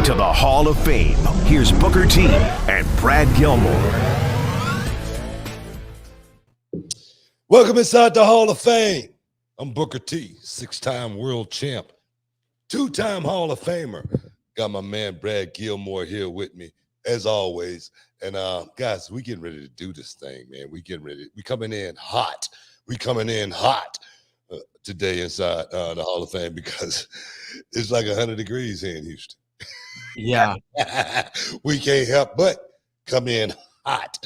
to the Hall of Fame. Here's Booker T and Brad Gilmore. Welcome inside the Hall of Fame. I'm Booker T, 6-time world champ, 2-time Hall of Famer. Got my man Brad Gilmore here with me, as always. And guys, we getting ready to do this thing, man. We coming in hot. Today inside the Hall of Fame because it's like 100 degrees here in Houston. Yeah. We can't help but come in hot.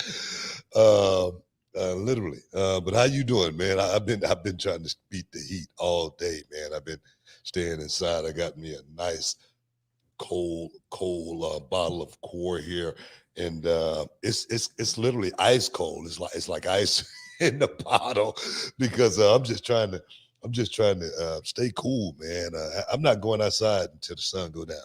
Literally. But how you doing, man? I've been trying to beat the heat all day, man. I've been staying inside. I got me a nice cold bottle of core here, and it's literally ice cold. It's like ice in the bottle because I'm just trying to stay cool, man. I'm not going outside until the sun go down.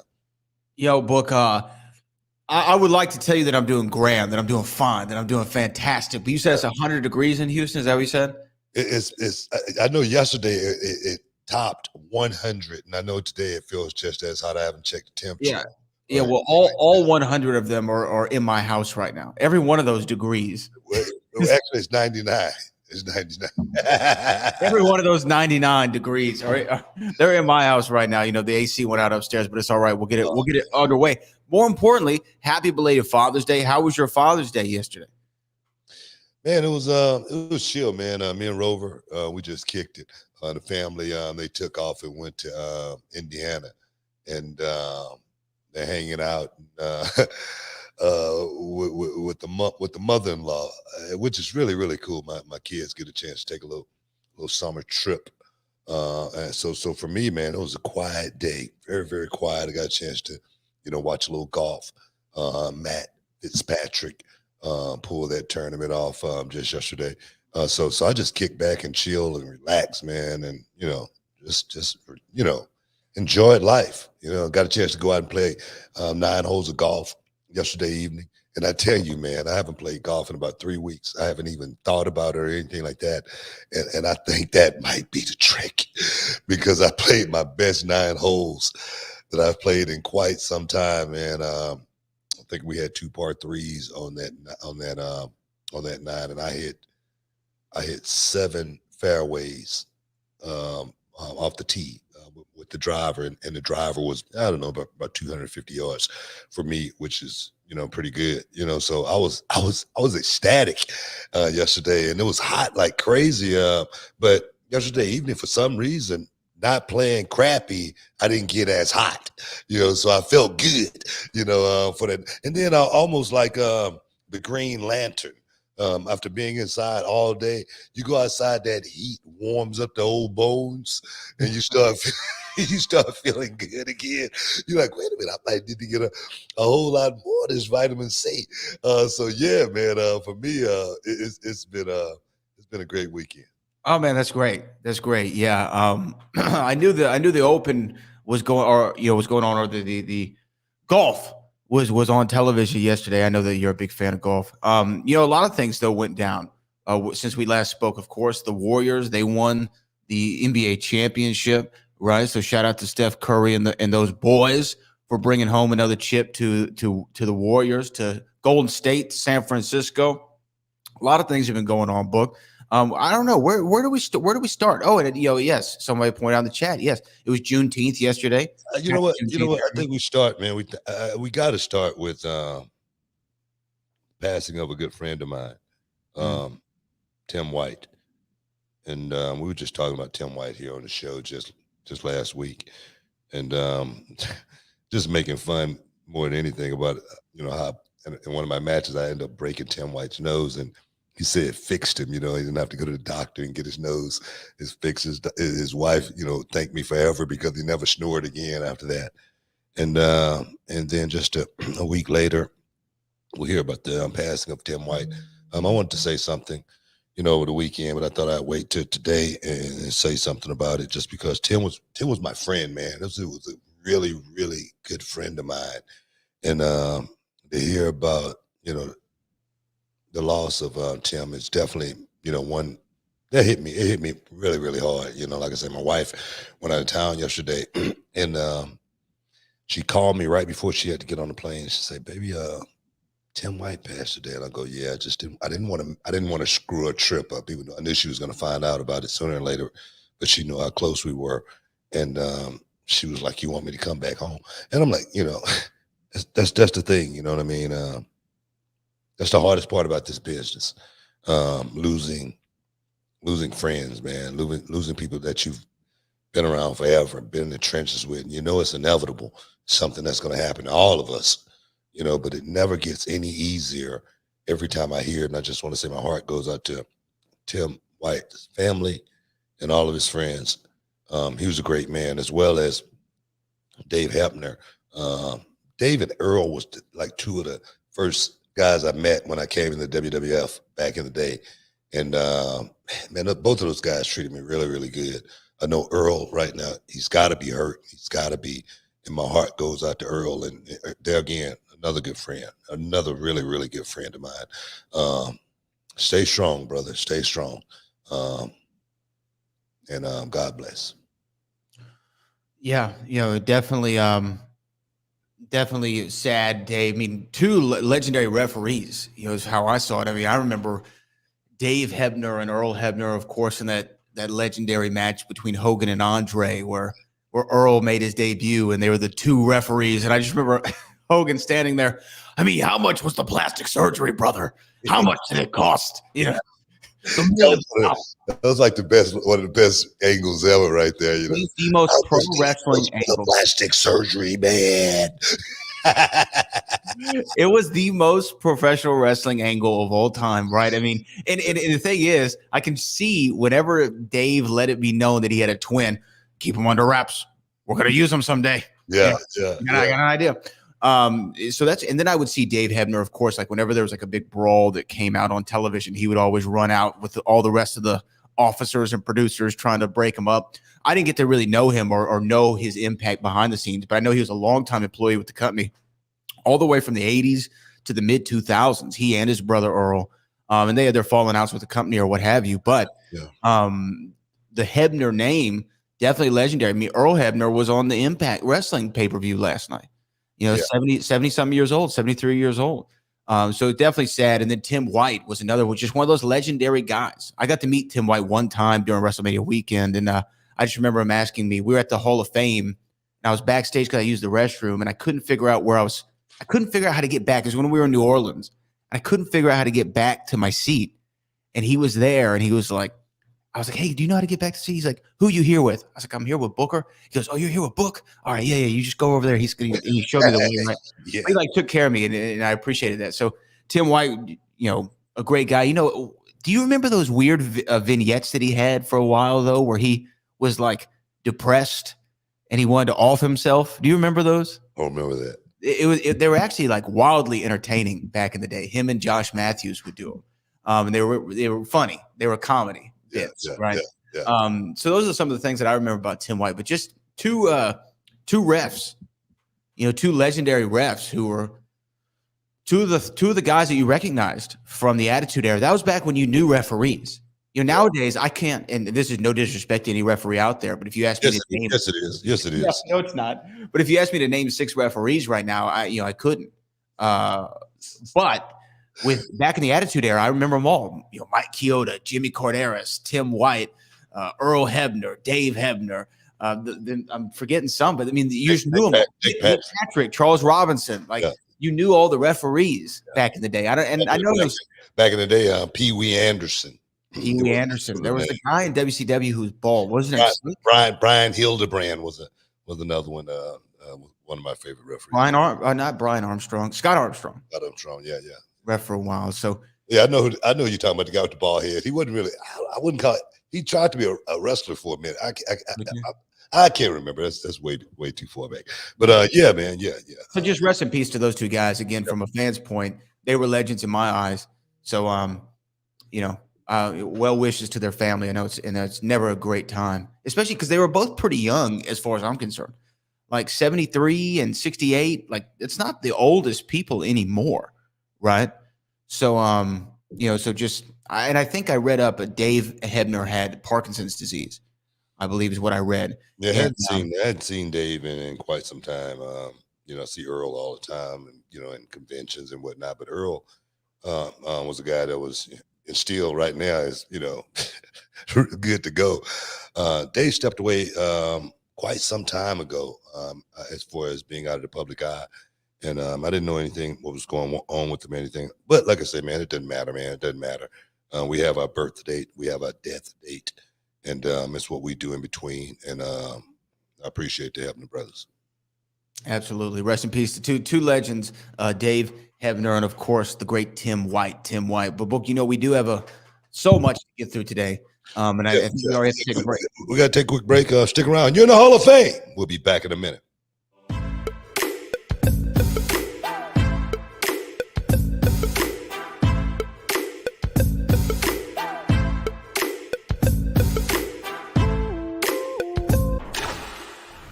Yo, Book, I would like to tell you that I'm doing grand, that I'm doing fine, that I'm doing fantastic. But you said it's 100 degrees in Houston. Is that what you said? It's. I know yesterday it topped 100, and I know today it feels just as hot. I haven't checked the temperature. Yeah. Well, all 100 of them are in my house right now. Every one of those degrees. Well, actually, it's 99. It's 99. Every one of those 99 degrees. All right, they're in my house right now. You know, the AC went out upstairs, but it's all right. We'll get it underway. More importantly, happy belated Father's Day. How was your Father's Day yesterday? Man, it was chill, man. Me and Rover, we just kicked it. The family, they took off and went to Indiana, and they're hanging out with the mother-in-law, which is really, really cool. My kids get a chance to take a little summer trip. And so for me, man, it was a quiet day, very, very quiet. I got a chance to, watch a little golf. Matt Fitzpatrick pulled that tournament off just yesterday. So I just kicked back and chill and relax, man, and just enjoyed life. Got a chance to go out and play 9 holes of golf yesterday evening. And I tell you, man, I haven't played golf in about 3 weeks. I haven't even thought about it or anything like that. And I think that might be the trick because I played my best 9 holes that I've played in quite some time. And I think we had 2 par 3s on that 9, and I hit 7 fairways off the tee with the driver, and the driver was, I don't know, about 250 yards for me, which is pretty good. So I was ecstatic yesterday, and it was hot like crazy. But yesterday evening, for some reason, not playing crappy, I didn't get as hot. So I felt good. For that, and then I almost like the Green Lantern. After being inside all day, you go outside, that heat warms up the old bones, and you start feeling good again. You're like, wait a minute, I might need to get a whole lot more of this vitamin C. So yeah, man, for me, it's been a great weekend. Oh man, that's great. That's great. Yeah. I knew the Open was going, or was going on, or the golf was on television yesterday. I know that you're a big fan of golf. A lot of things though went down since we last spoke. Of course, the Warriors, they won the NBA championship, right? So shout out to Steph Curry and those boys for bringing home another chip to the Warriors, to Golden State, San Francisco. A lot of things have been going on, Book. I don't know where do we start? Oh, and yes, somebody pointed out in the chat. Yes, it was Juneteenth yesterday. You know what? I think we start, man. We got to start with passing of a good friend of mine, Tim White, and we were just talking about Tim White here on the show just last week, and just making fun more than anything about how in one of my matches I ended up breaking Tim White's nose, and he said it fixed him. He didn't have to go to the doctor and get his nose fixed. His wife, thanked me forever because he never snored again after that. And then just a week later, we'll hear about the passing of Tim White. I wanted to say something, over the weekend, but I thought I'd wait till today and say something about it, just because Tim was my friend, man. It was a really, really good friend of mine, and to hear about the loss of Tim is definitely, one that hit me. It hit me really, really hard. Like I said, my wife went out of town yesterday, and she called me right before she had to get on the plane. She said, "Baby, Tim White passed today." And I go, "Yeah, I didn't want to screw a trip up, even though I knew she was going to find out about it sooner or later, but she knew how close we were." And she was like, "You want me to come back home?" And I'm like, that's the thing, you know what I mean? That's the hardest part about this business. Losing friends, man, losing people that you've been around forever, been in the trenches with, and it's inevitable, something that's going to happen to all of us, but it never gets any easier every time I hear it. And I just want to say my heart goes out to Tim White's family and all of his friends. He was a great man, as well as Dave Hebner. Dave and Earl was like two of the first guys I met when I came in the WWF back in the day. And man, both of those guys treated me really, really good. I know Earl right now, he's got to be hurt. He's got to be. And my heart goes out to Earl. And there again, another good friend, another really, really good friend of mine. Stay strong, brother. Stay strong. And God bless. Yeah, definitely sad day. I mean, two legendary referees, is how I saw it. I mean, I remember Dave Hebner and Earl Hebner, of course, in that legendary match between Hogan and Andre, where Earl made his debut, and they were the two referees. And I just remember Hogan standing there. I mean, how much was the plastic surgery, brother? How much did it cost? That was like one of the best angles ever, right there. It was the most pro wrestling angle. Plastic surgery, man. It was the most professional wrestling angle of all time, right? I mean, and the thing is, I can see whenever Dave let it be known that he had a twin, keep him under wraps. We're gonna use him someday. Yeah. I got an idea. So and then I would see Dave Hebner, of course, like whenever there was like a big brawl that came out on television, he would always run out with all the rest of the officers and producers trying to break him up. I didn't get to really know him or know his impact behind the scenes, but I know he was a longtime employee with the company all the way from the 80s to the mid 2000s, he and his brother Earl, and they had their falling outs with the company or what have you. But the Hebner name, definitely legendary. I mean, Earl Hebner was on the Impact Wrestling pay-per-view last night, 70 some years old, 73 years old. So definitely sad. And then Tim White was just one of those legendary guys. I got to meet Tim White one time during WrestleMania weekend. And I just remember him asking me, we were at the Hall of Fame, and I was backstage because I used the restroom, and I couldn't figure out how to get back. It was when we were in New Orleans. I couldn't figure out how to get back to my seat. And he was there, and he was like, I was like, hey, do you know how to get back to the seat? He's like, who you here with? I was like, I'm here with Booker. He goes, oh, you're here with Book? All right, yeah, you just go over there. He showed me the way. Right? Yeah. He like took care of me, and I appreciated that. So Tim White, a great guy. Do you remember those weird vignettes that he had for a while, though, where he was like depressed and he wanted to off himself? Do you remember those? I don't remember that. They were actually like wildly entertaining back in the day. Him and Josh Matthews would do them, and they were funny. They were comedy bits, right? Yeah. So those are some of the things that I remember about Tim White. But just two refs, two legendary refs who were two of the guys that you recognized from the Attitude Era. That was back when you knew referees. Nowadays I can't, and this is no disrespect to any referee out there, but if you ask me to name, yes, it is. No, it's not. But if you ask me to name 6 referees right now, I couldn't. But with back in the Attitude Era, I remember them all. Mike Chioda, Jimmy Corderas, Tim White, Earl Hebner, Dave Hebner. I'm forgetting some, but I mean, you just knew them. Nick Patrick, Charles Robinson, you knew all the referees back in the day. I know back in the day, Pee Wee Anderson. Pee-wee Anderson. There was a guy in WCW who was bald. What was his name? Brian Hildebrand was another one. One of my favorite referees. Not Brian Armstrong. Scott Armstrong. Yeah. Ref for a while. So yeah, I know you're talking about the guy with the bald head. He wasn't really. I wouldn't call it. He tried to be a wrestler for a minute. I can't remember. That's way too far back. But yeah, man. Yeah. So just rest in peace to those two guys. Again, from a fan's point, they were legends in my eyes. So well wishes to their family. I know it's never a great time, especially because they were both pretty young as far as I'm concerned. Like 73 and 68, like it's not the oldest people anymore, right? So I think I read up Dave Hebner had Parkinson's disease. I believe is what I read. Yeah, And I hadn't seen Dave in quite some time. I see Earl all the time, and in conventions and whatnot. But Earl was a guy that was, and still right now is good to go. Dave stepped away quite some time ago, as far as being out of the public eye. And I didn't know anything what was going on with him, anything. But like I said, man, it doesn't matter, man. It doesn't matter. We have our birth date, we have our death date, and it's what we do in between. And I appreciate the Hebner brothers. absolutely. Rest in peace to two legends, Dave Hebner and, of course, the great Tim White. Tim White. But, Book, we do have so much to get through today. And I think we already have to take a break. We got to take a quick break. Stick around. You're in the Hall of Fame. We'll be back in a minute.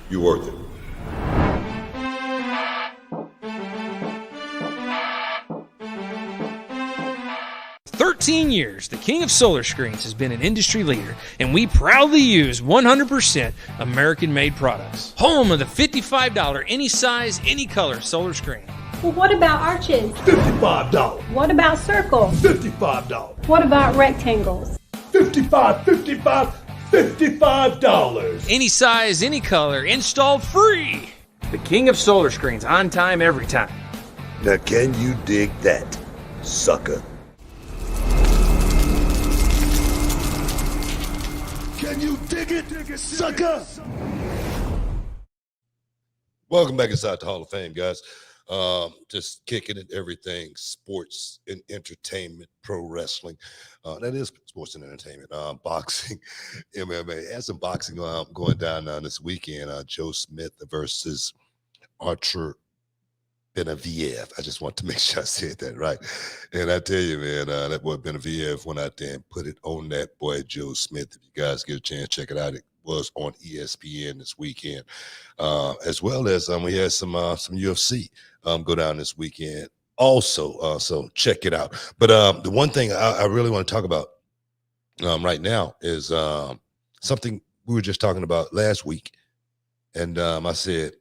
You worth it. For 13 years, the King of Solar Screens has been an industry leader, and we proudly use 100% American-made products. Home of the $55 any size, any color solar screen. Well, what about arches? $55. What about circles? $55. What about rectangles? $55. Any size, any color, installed free. The King of Solar Screens, on time, every time. Now, can you dig that, sucker? Can you dig it, sucker? Welcome back inside the Hall of Fame, guys. Just kicking it, everything, sports and entertainment, pro wrestling. That is sports and entertainment. Boxing, MMA. Had some boxing going down this weekend. Joe Smith versus Archer Benavidez. I just want to make sure I said that right. And I tell you, man, that boy Benavidez went out there and put it on that boy Joe Smith. If you guys get a chance, check it out. It was on ESPN this weekend, as well as we had some UFC go down this weekend also. So check it out. But the one thing I really want to talk about right now is something we were just talking about last week, and I said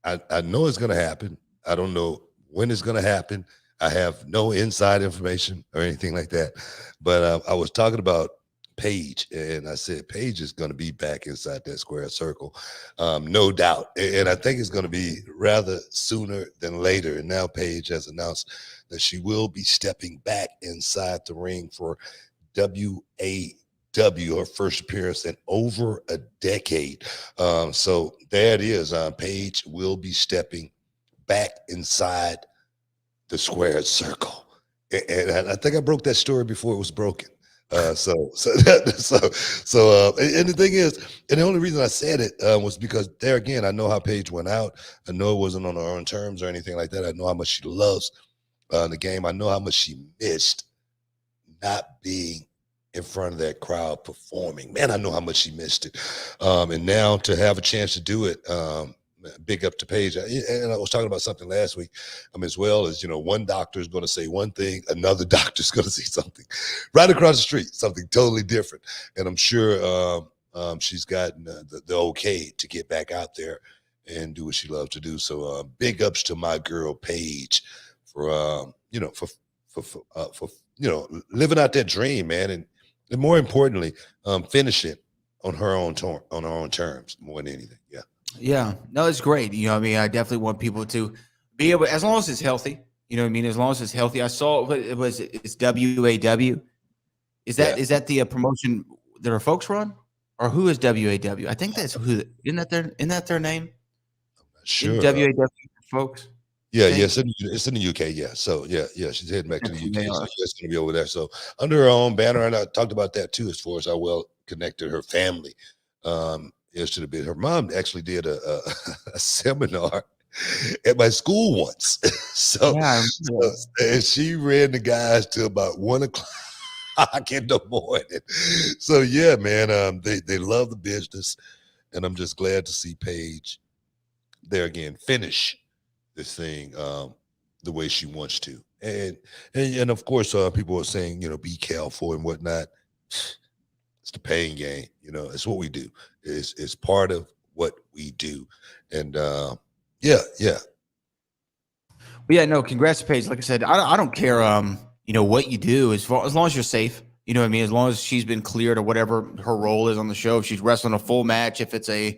I know it's going to happen. I don't know when it's going to happen. I have no inside information or anything like that. But I was talking about Paige, and I said Paige is going to be back inside that square circle, no doubt. And I think it's going to be rather sooner than later. And now Paige has announced that she will be stepping back inside the ring for WAW, her first appearance in over a decade. So there it is. Paige will be stepping back inside the squared circle. And I think I broke that story before it was broken. And the thing is, and the only reason I said it was because there again, I know how Paige went out. I know it wasn't on her own terms or anything like that. I know how much she loves the game. I know how much she missed not being in front of that crowd performing. Man, I know how much she missed it. And now to have a chance to do it, big up to Paige. And I was talking about something last week, as well as, one doctor is going to say one thing, another doctor is going to say something right across the street, something totally different. And I'm sure she's gotten the okay to get back out there and do what she loves to do. So big ups to my girl Paige for living out that dream, man, and more importantly, finish it on her own terms more than anything. Yeah. Yeah, no, it's great. I definitely want people to be able, as long as it's healthy, as long as it's healthy. I saw it's WAW. Is that the promotion that our folks run, or who is WAW? I think that's who. Isn't that their name? Sure. WAW folks. Yeah, yes, it's in the UK. Yeah, so yeah, she's heading back to the UK. So it's going to be over there. So under her own banner, and I talked about that too, as far as how well connected her family is to the bit. Her mom actually did a seminar at my school once. And she ran the guys to about 1 o'clock in the morning. So yeah, man, they love the business, and I'm just glad to see Paige there again finish this thing the way she wants to. And of course, people are saying, be careful and whatnot. It's the pain game. You know, it's what we do. It's part of what we do. And yeah. But yeah, no, congrats to Paige. Like I said, I don't care, what you do as long as you're safe. You know what I mean? As long as she's been cleared or whatever her role is on the show. If she's wrestling a full match, if it's I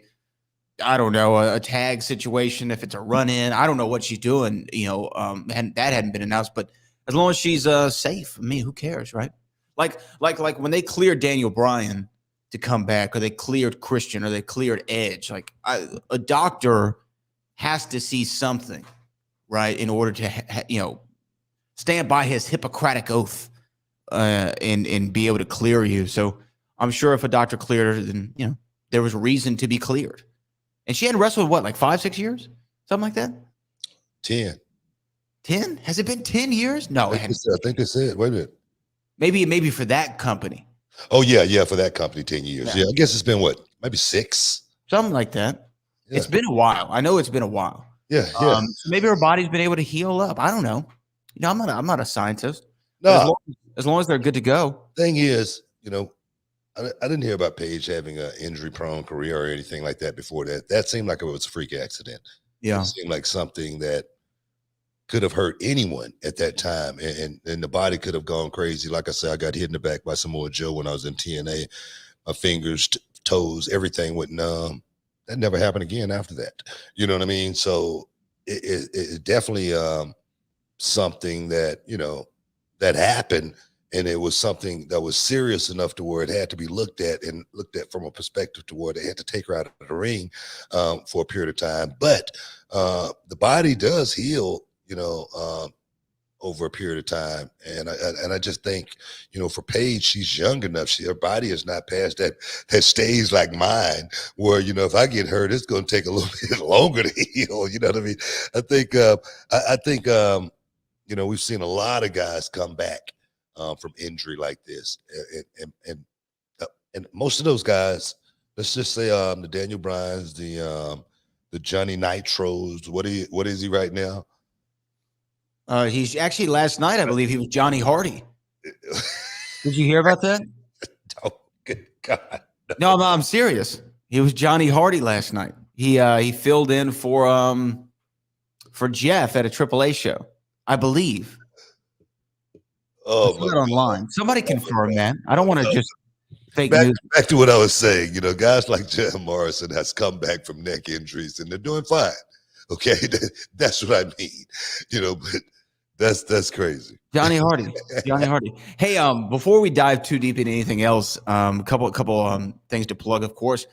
don't know, a tag situation, if it's a run in, I don't know what she's doing. And that hadn't been announced, but as long as she's safe, I mean, who cares, right? Like when they cleared Daniel Bryan to come back, or they cleared Christian, or they cleared Edge. Like a doctor has to see something, right, in order to stand by his Hippocratic oath and be able to clear you. So I'm sure if a doctor cleared her, then there was reason to be cleared. And she hadn't wrestled what, like 5-6 years, something like that. 10. 10? Has it been 10 years? No, I think they said. Wait a minute. Maybe for that company. Oh yeah, for that company, 10 years. Yeah. Yeah, I guess it's been what, maybe 6, something like that. Yeah. It's been a while. I know it's been a while. Yeah. So maybe her body's been able to heal up. I don't know. I'm not a scientist. No, as long as they're good to go. Thing is, I didn't hear about Paige having an injury-prone career or anything like that before that. That seemed like it was a freak accident. Yeah, it seemed like something that could have hurt anyone at that time, and the body could have gone crazy. Like I said, I got hit in the back by Samoa Joe when I was in TNA. My fingers, toes, everything went numb. That never happened again after that. You know what I mean? So it definitely something that that happened. And it was something that was serious enough to where it had to be looked at from a perspective to where they had to take her out of the ring for a period of time. But the body does heal, over a period of time. And I just think, for Paige, she's young enough. Her body is not past that stage like mine, where, if I get hurt, it's going to take a little bit longer to heal. You know what I mean? I think, we've seen a lot of guys come back from injury like this, and most of those guys, let's just say the Daniel Bryans, the Johnny Nitros. What is he right now? He's actually, last night I believe he was Johnny Hardy. Did you hear about that? Oh, good God! No, I'm serious. He was Johnny Hardy last night. He filled in for Jeff at a AAA show, I believe. Oh, my online. Somebody confirm that. I don't want to just fake news. Back to what I was saying, guys like Jim Morrison has come back from neck injuries and they're doing fine. Okay, that's what I mean. But that's crazy. Johnny Hardy. Hey, before we dive too deep into anything else, couple things to plug. Of course,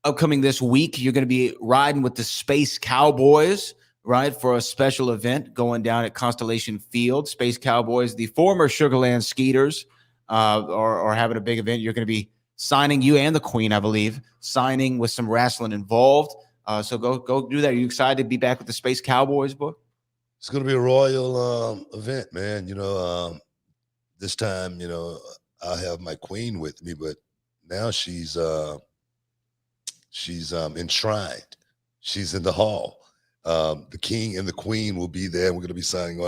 upcoming this week, you're going to be riding with the Space Cowboys, right, for a special event going down at Constellation Field. Space Cowboys, the former Sugarland Skeeters, are having a big event. You're going to be signing, you and the Queen, I believe, signing with some wrestling involved. So go do that. Are you excited to be back with the Space Cowboys, book? It's going to be a royal event, man. This time, I'll have my Queen with me, but now she's enshrined. She's in the hall. The King and the Queen will be there. We're going to be signing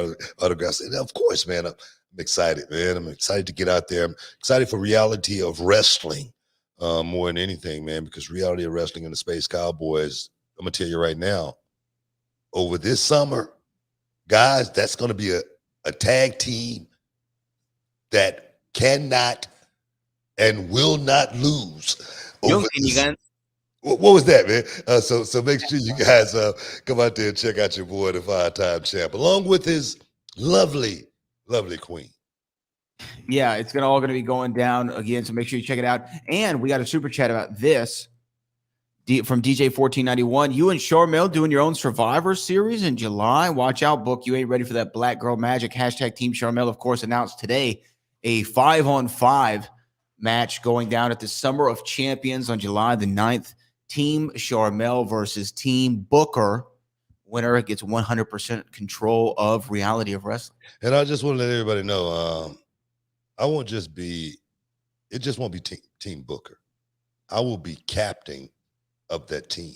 autographs. And of course, man, I'm excited, man. I'm excited to get out there. I'm excited for reality of wrestling more than anything, man, because reality of wrestling and the Space Cowboys, I'm going to tell you right now, over this summer, guys, that's going to be a tag team that cannot and will not lose. What was that, man? So make sure you guys come out there and check out your boy, the 5-time champ, along with his lovely, lovely Queen. Yeah, it's all going to be going down again, so make sure you check it out. And we got a super chat about this from DJ 1491. You and Charmel doing your own Survivor Series in July. Watch out, book. You ain't ready for that Black Girl Magic. # Team Charmel, of course, announced today a 5-on-5 match going down at the Summer of Champions on July the 9th. Team Charmel versus Team Booker. Winner gets 100% control of reality of wrestling. And I just want to let everybody know, it just won't be Team Booker. I will be captain of that team.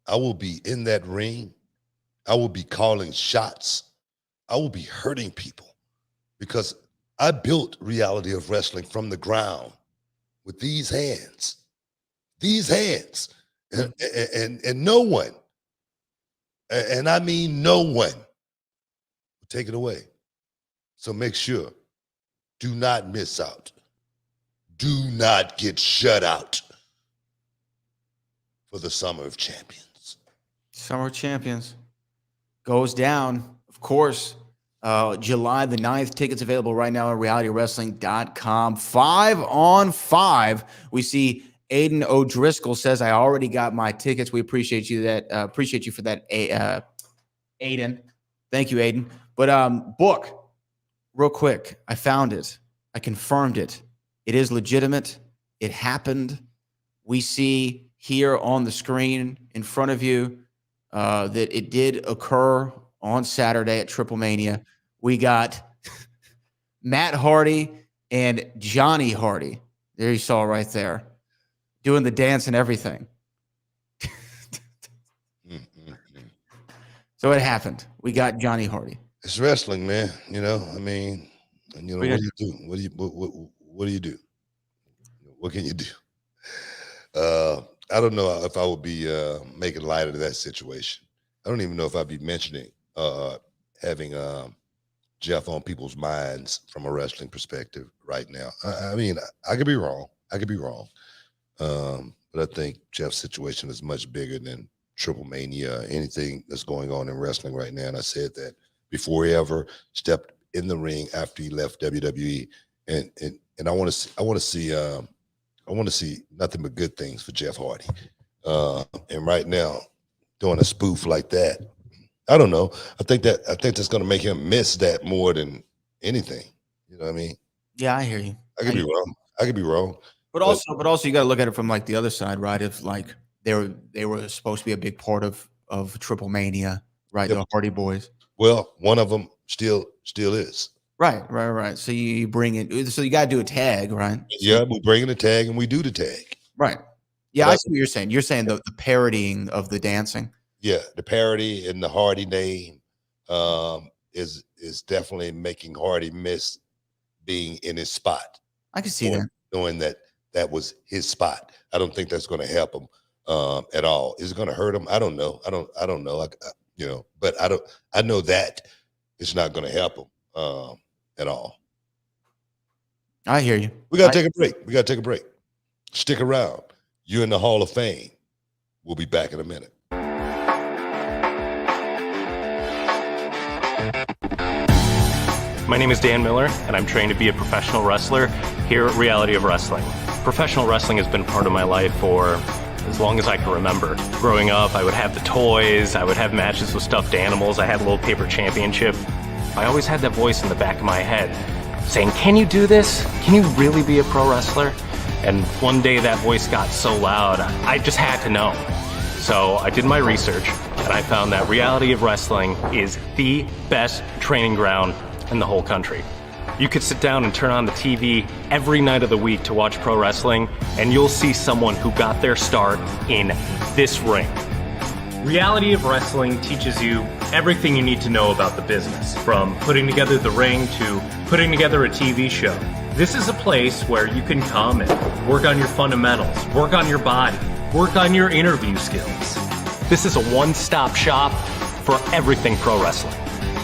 I will be in that ring. I will be calling shots. I will be hurting people because I built reality of wrestling from the ground with these hands, and no one, and I mean no one, will take it away. So make sure, do not miss out. Do not get shut out for the Summer of Champions. Summer of Champions goes down, of course, July the 9th. Tickets available right now at realitywrestling.com. 5-on-5. We see Aiden O'Driscoll says, I already got my tickets. We appreciate you for that, Aiden. Thank you, Aiden. But book, real quick, I found it. I confirmed it. It is legitimate. It happened. We see here on the screen in front of you that it did occur on Saturday at Triple Mania. We got Matt Hardy and Johnny Hardy. There you saw right there, doing the dance and everything. So it happened. We got Johnny Hardy. It's wrestling, man. You know, I mean, and what do you do? What do you do? What can you do? I don't know if I would be making light of that situation. I don't even know if I'd be mentioning having Jeff on people's minds from a wrestling perspective right now. I mean, I could be wrong. But I think Jeff's situation is much bigger than Triple Mania, anything that's going on in wrestling right now. And I said that before he ever stepped in the ring after he left WWE. And I want to see nothing but good things for Jeff Hardy. And right now, doing a spoof like that, I don't know. I think that's going to make him miss that more than anything. You know what I mean? Yeah, I hear you. I could be wrong. But also, you got to look at it from like the other side, right? If like they were supposed to be a big part of Triple Mania, right? Yep. The Hardy Boys. Well, one of them still is. Right. So you bring it. So you got to do a tag, right? Yeah, we bring in a tag and we do the tag. Right. Yeah, I see what you're saying. You're saying the parodying of the dancing. Yeah, the parody and the Hardy name is definitely making Hardy miss being in his spot. I can see that. Knowing that was his spot. I don't think that's going to help him at all. Is it going to hurt him? I don't know. I don't know. But I know that it's not going to help him at all. I hear you. We got to take a break. Stick around. You're in the Hall of Fame. We'll be back in a minute. My name is Dan Miller, and I'm trained to be a professional wrestler here at Reality of Wrestling. Professional wrestling has been part of my life for as long as I can remember. Growing up, I would have the toys, I would have matches with stuffed animals, I had a little paper championship. I always had that voice in the back of my head saying, can you do this? Can you really be a pro wrestler? And one day that voice got so loud, I just had to know. So I did my research, and I found that Reality of Wrestling is the best training ground in the whole country. You could sit down and turn on the TV every night of the week to watch pro wrestling, and you'll see someone who got their start in this ring. Reality of Wrestling teaches you everything you need to know about the business, from putting together the ring to putting together a TV show. This is a place where you can come and work on your fundamentals, work on your body, work on your interview skills. This is a one-stop shop for everything pro wrestling.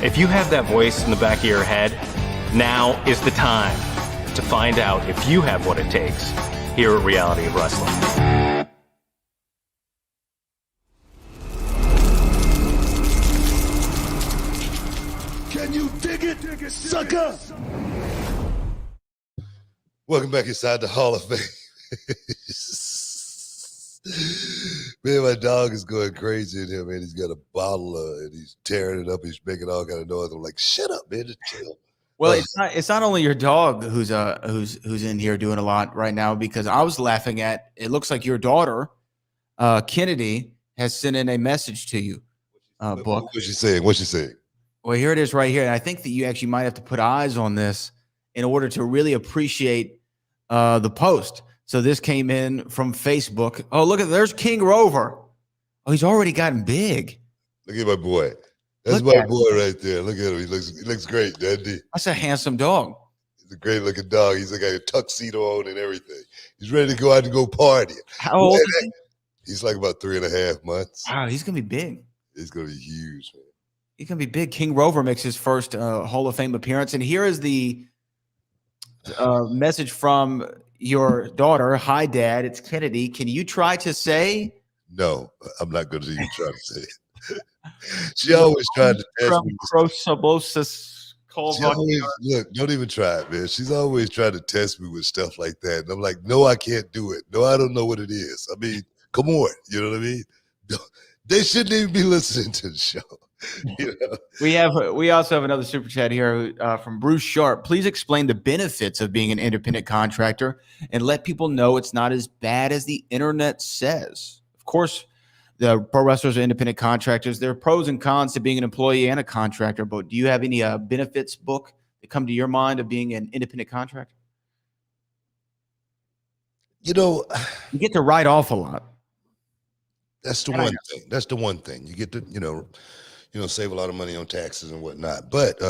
If you have that voice in the back of your head, now is the time to find out if you have what it takes here at Reality of Wrestling. Can you dig it, sucker? Welcome back inside the Hall of Fame. Man, my dog is going crazy in here, man. He's got a bottle and he's tearing it up. He's making all kind of noise. I'm like, shut up, man. Just chill. Well, it's not only your dog who's in here doing a lot right now, because I was laughing at, it looks like your daughter, Kennedy, has sent in a message to you, Book. What's she saying? Well, here it is right here. And I think that you actually might have to put eyes on this in order to really appreciate the post. So this came in from Facebook. Oh, look at, there's King Rover. Oh, he's already gotten big. Look at my boy. That's my boy right there. Look at him. He looks great, doesn't he? That's a handsome dog. He's a great looking dog. He's got a tuxedo on and everything. He's ready to go out and go partying. How old is he? He's like about 3.5 months. Wow, he's gonna be big. He's gonna be huge, man. He's gonna be big. King Rover makes his first Hall of Fame appearance, and here is the message from your daughter. Hi, Dad. It's Kennedy. Can you try to say? No, I'm not going to even try to say it. She always tried to test me. Look, don't even try it, man. She's always trying to test me with stuff like that. And I'm like, no, I can't do it. No, I don't know what it is. I mean, come on. You know what I mean? They shouldn't even be listening to the show. You know? We also have another super chat here from Bruce Sharp. Please explain the benefits of being an independent contractor and let people know it's not as bad as the internet says. Of course, the pro wrestlers are independent contractors. There are pros and cons to being an employee and a contractor, but do you have any benefits book that come to your mind of being an independent contractor? You know, you get to write off a lot. That's the one thing. That's the one thing. You get to, save a lot of money on taxes and whatnot. But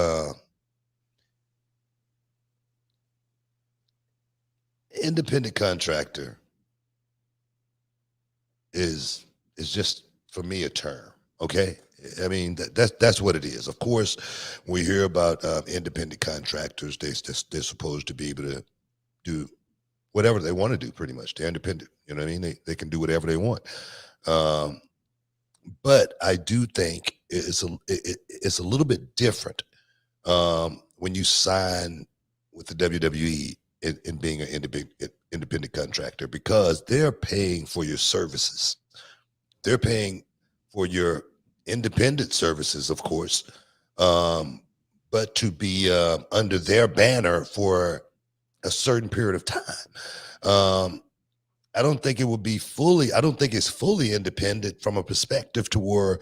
independent contractor is just, for me, a term. Okay, I mean that's what it is. Of course, we hear about independent contractors. They're supposed to be able to do whatever they want to do. Pretty much, they're independent. You know what I mean? They can do whatever they want. But I do think it's a little bit different when you sign with the WWE in being an independent contractor, because they're paying for your services. They're paying for your independent services, of course, but to be under their banner for a certain period of time. I don't think it's fully independent from a perspective to where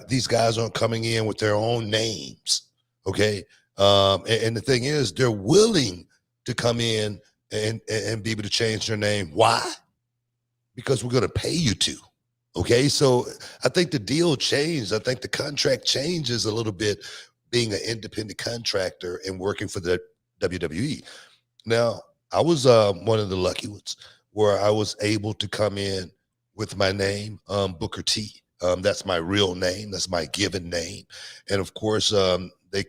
these guys aren't coming in with their own names. Okay. And the thing is, they're willing to come in and be able to change their name. Why? Because we're going to pay you to. Okay. So I think the deal changed. I think the contract changes a little bit being an independent contractor and working for the WWE. Now, I was one of the lucky ones where I was able to come in with my name, Booker T. That's my real name. That's my given name. And of course, they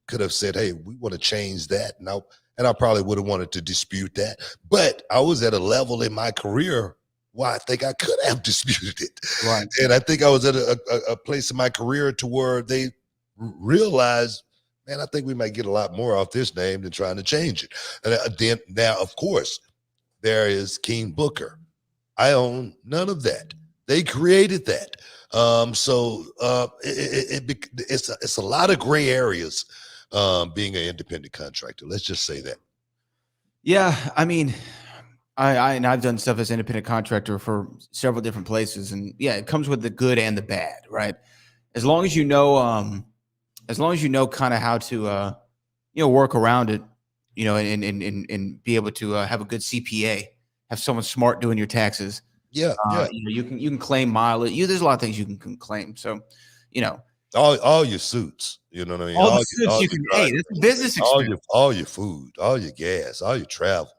could have said, hey, we want to change that. And I probably would have wanted to dispute that. But I was at a level in my career where I think I could have disputed it. Right. And I think I was at a place in my career to where they realized, man, I think we might get a lot more off this name than trying to change it. And then now, of course, there is King Booker. I own none of that. They created that. So it's a lot of gray areas being an independent contractor. Let's just say that. Yeah, I mean, I've done stuff as independent contractor for several different places, and yeah, it comes with the good and the bad, right? As long as you know kind of how to work around it, and be able to have a good CPA, have someone smart doing your taxes. Yeah, you can claim mileage. There's a lot of things you can claim. So, all your suits. You know what I mean? All the suits you can. Hey, that's a business experience. All your food, all your gas, all your travel,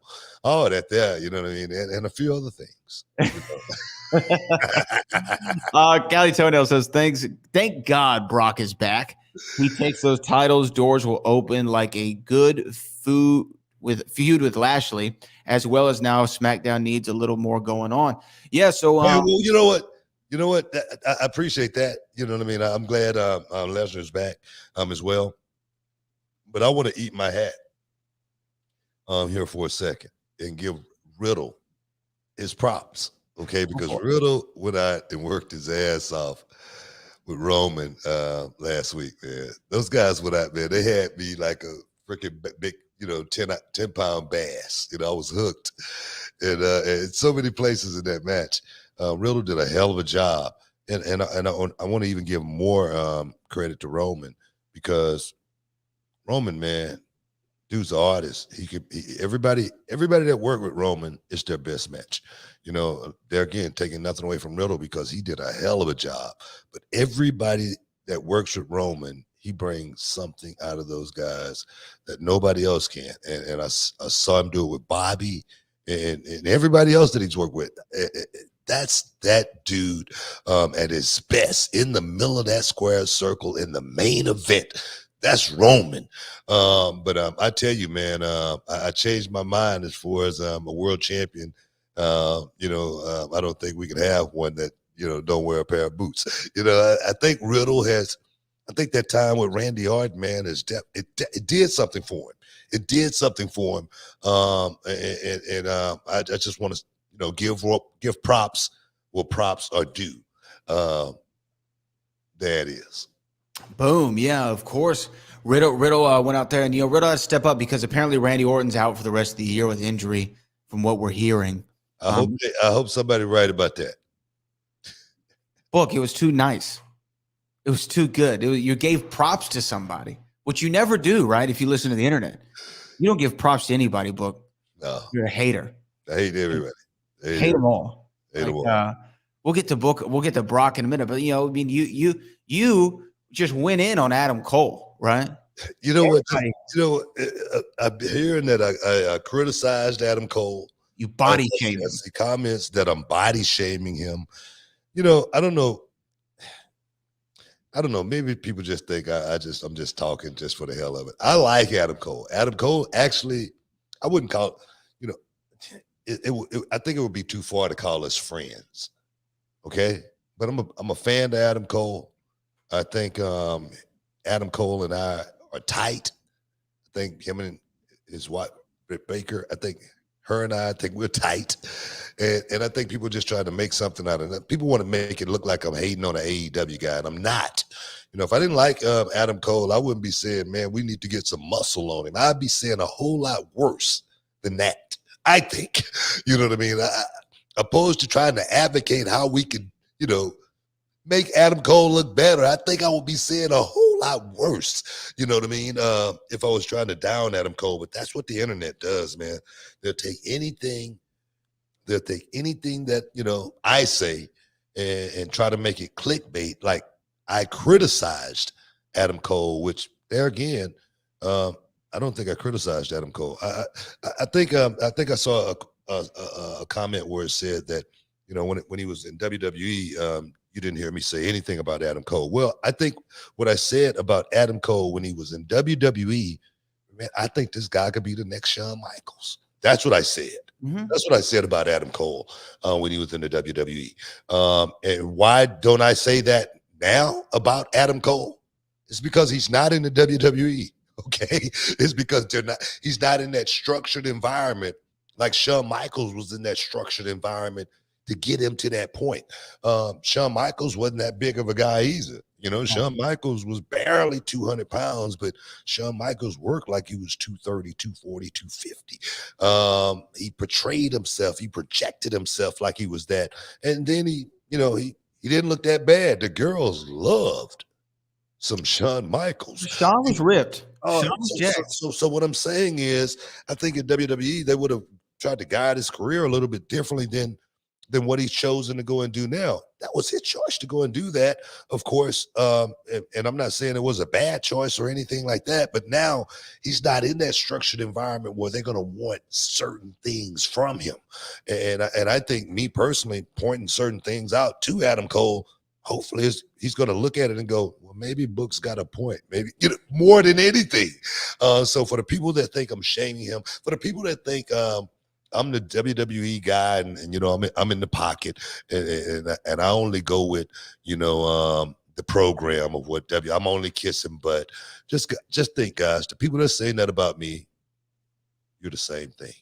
all that there. You know what I mean? And a few other things. Cali Toenail says, thank God Brock is back. He takes those titles, doors will open like a good feud with Lashley, as well as now SmackDown needs a little more going on. Yeah, so well, you know what? I appreciate that. You know what I mean? I'm glad Lesnar's back as well. But I want to eat my hat here for a second and give Riddle his props. Okay, because Riddle went out and worked his ass off with Roman last week, man. Those guys went out, man. They had me like a freaking big, 10-pound bass. I was hooked. And so many places in that match. Riddle did a hell of a job. And I want to even give more credit to Roman, because Roman, man, dude's an artist. Everybody that worked with Roman, it's their best match. They're again taking nothing away from Riddle because he did a hell of a job. But everybody that works with Roman, he brings something out of those guys that nobody else can. And I saw him do it with Bobby and everybody else that he's worked with. That's that dude at his best in the middle of that square circle in the main event. That's Roman. But I tell you, man, I changed my mind as far as a world champion. I don't think we can have one that, don't wear a pair of boots. I think Riddle I think that time with Randy Orton, man, it did something for him. It did something for him. I just want to, give props where props are due. There it is. Boom. Yeah, of course. Riddle went out there and, Riddle had to step up because apparently Randy Orton's out for the rest of the year with injury from what we're hearing. I hope somebody right about that. Book, it was too nice. It was too good. You gave props to somebody, which you never do, right? If you listen to the internet, you don't give props to anybody, Book. No. You're a hater. I hate everybody. Hate them all. Hate them all. We'll get to Book. We'll get to Brock in a minute, but you just went in on Adam Cole, right? You know what? I'm hearing that I criticized Adam Cole. You body shamed him. I see comments that I'm body shaming him. I don't know. Maybe people just think I'm just talking just for the hell of it. I like Adam Cole. Adam Cole, actually, I wouldn't call I think it would be too far to call us friends. Okay, but I'm a fan of Adam Cole. I think Adam Cole and I are tight. I think him and his wife Britt Baker. I think her and I think we're tight. And I think people are just trying to make something out of it. People want to make it look like I'm hating on an AEW guy, and I'm not. If I didn't like Adam Cole, I wouldn't be saying, man, we need to get some muscle on him. I'd be saying a whole lot worse than that, I think. You know what I mean? Opposed to trying to advocate how we could, make Adam Cole look better, I think I would be saying a whole lot worse. You know what I mean? If I was trying to down Adam Cole, but that's what the internet does, man. They'll take anything that, I say and try to make it clickbait. Like I criticized Adam Cole, which there again, I don't think I criticized Adam Cole. I think I saw a comment where it said that, when he was in WWE, you didn't hear me say anything about Adam Cole. Well, I think what I said about Adam Cole when he was in WWE, man, I think this guy could be the next Shawn Michaels. That's what I said. Mm-hmm. That's what I said about Adam Cole when he was in the WWE. And why don't I say that now about Adam Cole? It's because he's not in the WWE. Okay, it's because he's not in that structured environment like Shawn Michaels was in that structured environment to get him to that point. Shawn Michaels wasn't that big of a guy either. Shawn Michaels was barely 200 pounds, but Shawn Michaels worked like he was 230, 240, 250. He portrayed himself. He projected himself like he was that. And then he didn't look that bad. The girls loved some Shawn Michaels. Shawn was ripped. So what I'm saying is, I think in WWE, they would have tried to guide his career a little bit differently than what he's chosen to go and do now. That was his choice to go and do that, of course. And I'm not saying it was a bad choice or anything like that, but now he's not in that structured environment where they're going to want certain things from him. And I think, me personally, pointing certain things out to Adam Cole, hopefully he's going to look at it and go, well, maybe Book's got a point, maybe more than anything. So for the people that think I'm shaming him, for the people that think I'm the WWE guy, and I'm in the pocket, and I only go with the program of what I'm only kissing butt. Just think, guys, the people that are saying that about me, you're the same thing.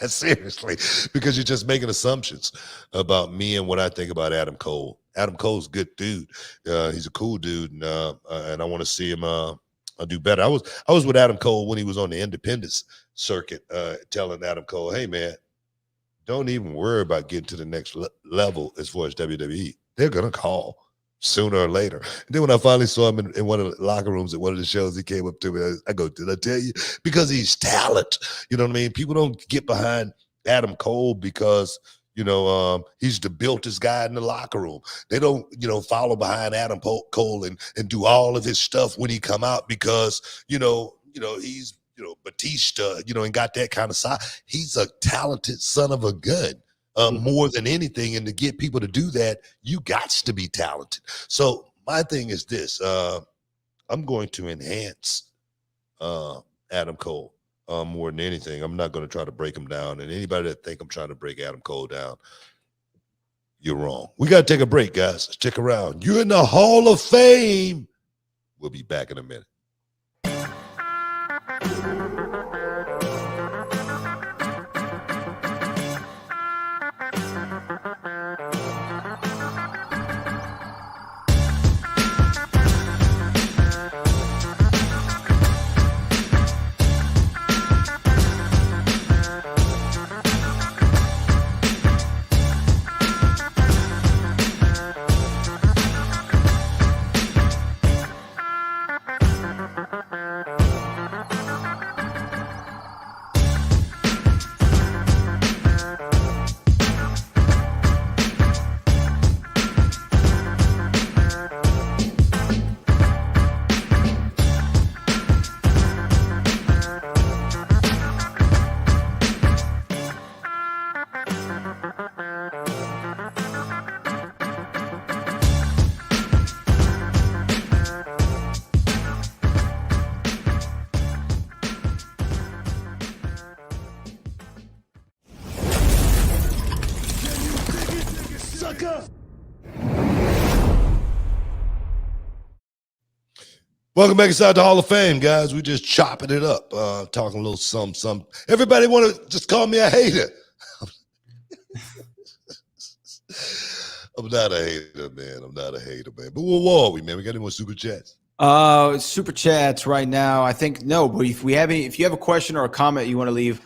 Seriously, because you're just making assumptions about me and what I think about Adam Cole. Adam Cole's a good dude. He's a cool dude, and I want to see him do better. I was with Adam Cole when he was on the independence circuit, telling Adam Cole, hey man, don't even worry about getting to the next level as far as WWE. They're gonna call sooner or later. And then when I finally saw him in one of the locker rooms at one of the shows, he came up to me. I go, did I tell you? Because he's talent. You know what I mean? People don't get behind Adam Cole because He's the builtest guy in the locker room. They don't, follow behind Adam Cole and do all of his stuff when he come out because, he's, Batista, and got that kind of side. He's a talented son of a gun. More than anything, and to get people to do that, you got to be talented. So my thing is this: I'm going to enhance Adam Cole more than anything. I'm not going to try to break him down. And anybody that think I'm trying to break Adam Cole down, you're wrong. We got to take a break, guys. Stick around. You're in the Hall of Fame. We'll be back in a minute. Welcome back inside the Hall of Fame, guys. We just chopping it up, talking a little some. Everybody want to just call me a hater. I'm not a hater, man. But where are we, man? We got any more super chats? Super chats right now. I think no, but if you have a question or a comment you want to leave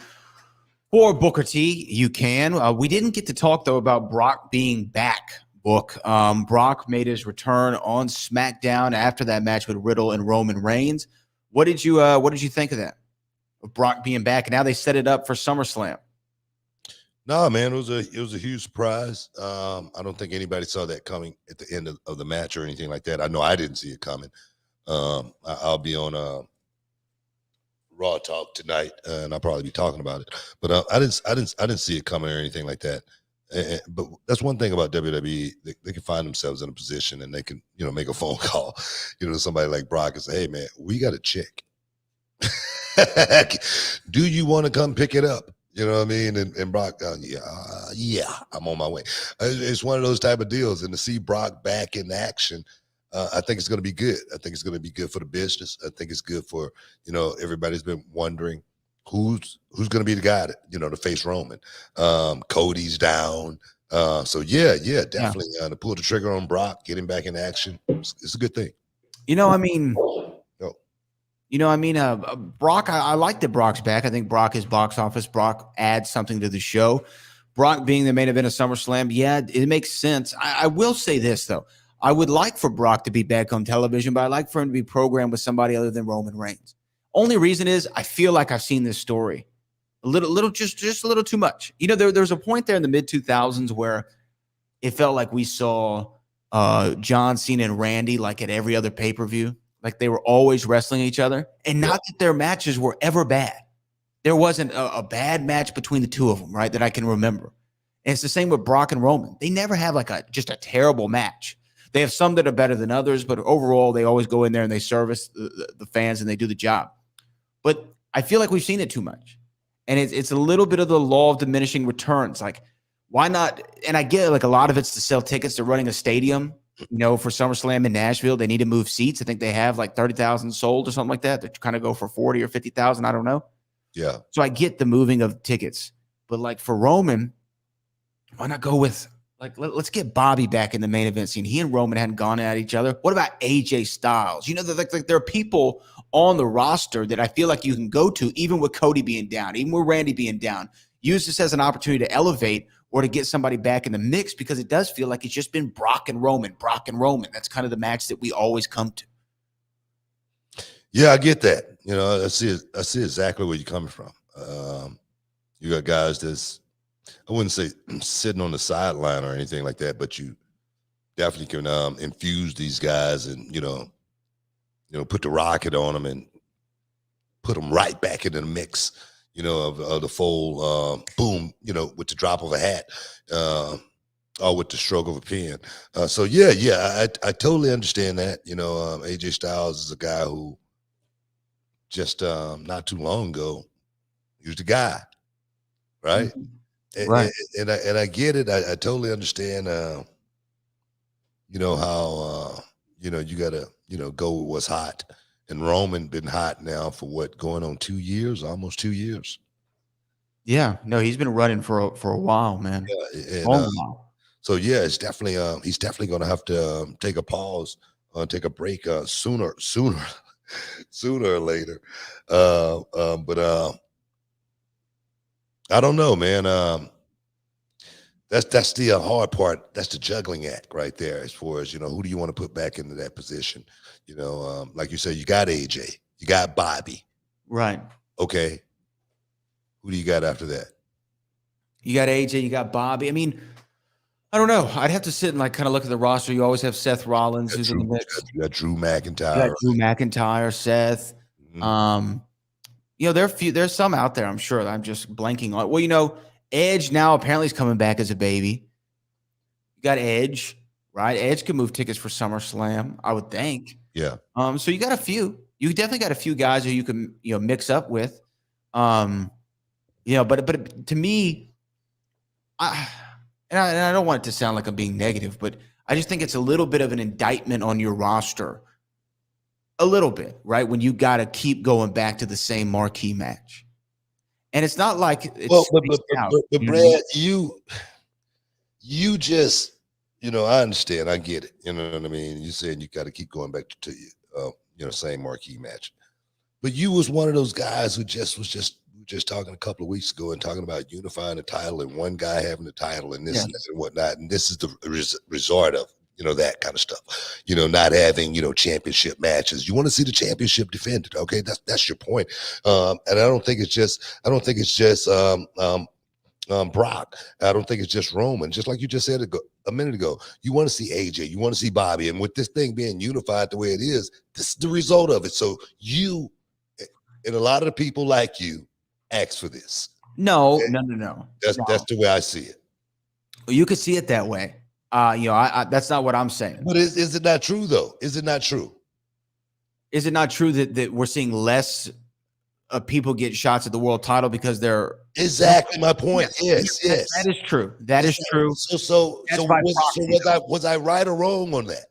for Booker T, you can. We didn't get to talk though about Brock being back. Brock made his return on SmackDown after that match with Riddle and Roman Reigns. What did you think of that? Of Brock being back, and now they set it up for SummerSlam. No, man, it was a huge surprise. I don't think anybody saw that coming at the end of the match or anything like that. I know I didn't see it coming. I'll be on Raw Talk tonight, and I'll probably be talking about it. But I didn't see it coming or anything like that. But that's one thing about WWE. They can find themselves in a position and they can, make a phone call, to somebody like Brock and say, hey, man, we got a check. Do you want to come pick it up? You know what I mean? And Brock, yeah, I'm on my way. It's one of those type of deals. And to see Brock back in action, I think it's going to be good. I think it's going to be good for the business. I think it's good for, everybody's been wondering who's going to be the guy that, to face Roman. Cody's down. So yeah, definitely. To pull the trigger on Brock, get him back in action. It's a good thing. Brock, I like that Brock's back. I think Brock is box office. Brock adds something to the show. Brock being the main event of SummerSlam, yeah, it makes sense. I will say this, though. I would like for Brock to be back on television, but I'd like for him to be programmed with somebody other than Roman Reigns. Only reason is I feel like I've seen this story just a little too much. There's a point there in the mid-2000s where it felt like we saw John Cena and Randy like at every other pay-per-view. Like they were always wrestling each other. And not that their matches were ever bad. There wasn't a bad match between the two of them, right, that I can remember. And it's the same with Brock and Roman. They never have just a terrible match. They have some that are better than others, but overall, they always go in there and they service the fans and they do the job. But I feel like we've seen it too much. And it's a little bit of the law of diminishing returns. Like, why not? And I get like a lot of it's to sell tickets to running a stadium, for SummerSlam in Nashville. They need to move seats. I think they have like 30,000 sold or something like that. They kind of go for 40 or 50,000. I don't know. Yeah. So I get the moving of tickets. But like for Roman, why not go with let's get Bobby back in the main event scene. He and Roman hadn't gone at each other. What about AJ Styles? There are people on the roster that I feel like you can go to, even with Cody being down, even with Randy being down. Use this as an opportunity to elevate or to get somebody back in the mix, because it does feel like it's just been Brock and Roman. That's kind of the match that we always come to. Yeah, I get that. I see exactly where you're coming from. You got guys that's I wouldn't say sitting on the sideline or anything like that, but you definitely can infuse these guys and put the rocket on them and put them right back into the mix, of the full boom, with the drop of a hat, or with the stroke of a pen. So I totally understand that. AJ Styles is a guy who just not too long ago, he was the guy, right? Mhm. And, Right. and I get it. I totally understand. How you gotta go with what's hot. And Roman been hot now for what, going on 2 years, almost 2 years. Yeah. No, he's been running for a while, man. And Long while. so yeah, it's definitely he's definitely gonna have to take a pause, take a break sooner, sooner or later. But I don't know, man. That's the hard part. That's the juggling act right there. As far as who do you want to put back into that position? Like you said, you got AJ, you got Bobby. Right. Okay, who do you got after that? You got AJ, you got Bobby. I mean, I don't know. I'd have to sit and like kind of look at the roster. You always have Seth Rollins who's in the mix. You got Drew You got McIntyre. Drew McIntyre, Seth. Mhm. There's some out there, I'm sure, that I'm just blanking on. Well, Edge now apparently is coming back as a baby. You got Edge, right? Edge can move tickets for SummerSlam, I would think. Yeah. So you got a few. You definitely got a few guys who you can, mix up with. But to me, I don't want it to sound like I'm being negative, but I just think it's a little bit of an indictment on your roster. A little bit, right? When you got to keep going back to the same marquee match. And it's not like it's but Brad, you just, I understand, I get it. You know what I mean? You're saying you got to keep going back to same marquee match. But you was one of those guys who was just talking a couple of weeks ago and talking about unifying the title and one guy having the title and this and that and whatnot. And this is the resort of that kind of stuff, not having, championship matches. You want to see the championship defended. Okay. That's your point. And I don't think it's just Brock. I don't think it's just Roman. Just like you just said a minute ago, you want to see AJ, you want to see Bobby. And with this thing being unified the way it is, this is the result of it. So you and a lot of the people like you ask for this. No. That's the way I see it. You could see it that way. That's not what I'm saying. But is it not true though? Is it not true? Is it not true that we're seeing less people get shots at the world title because they're exactly my point? Yes. That is true. That is true. So was I right or wrong on that?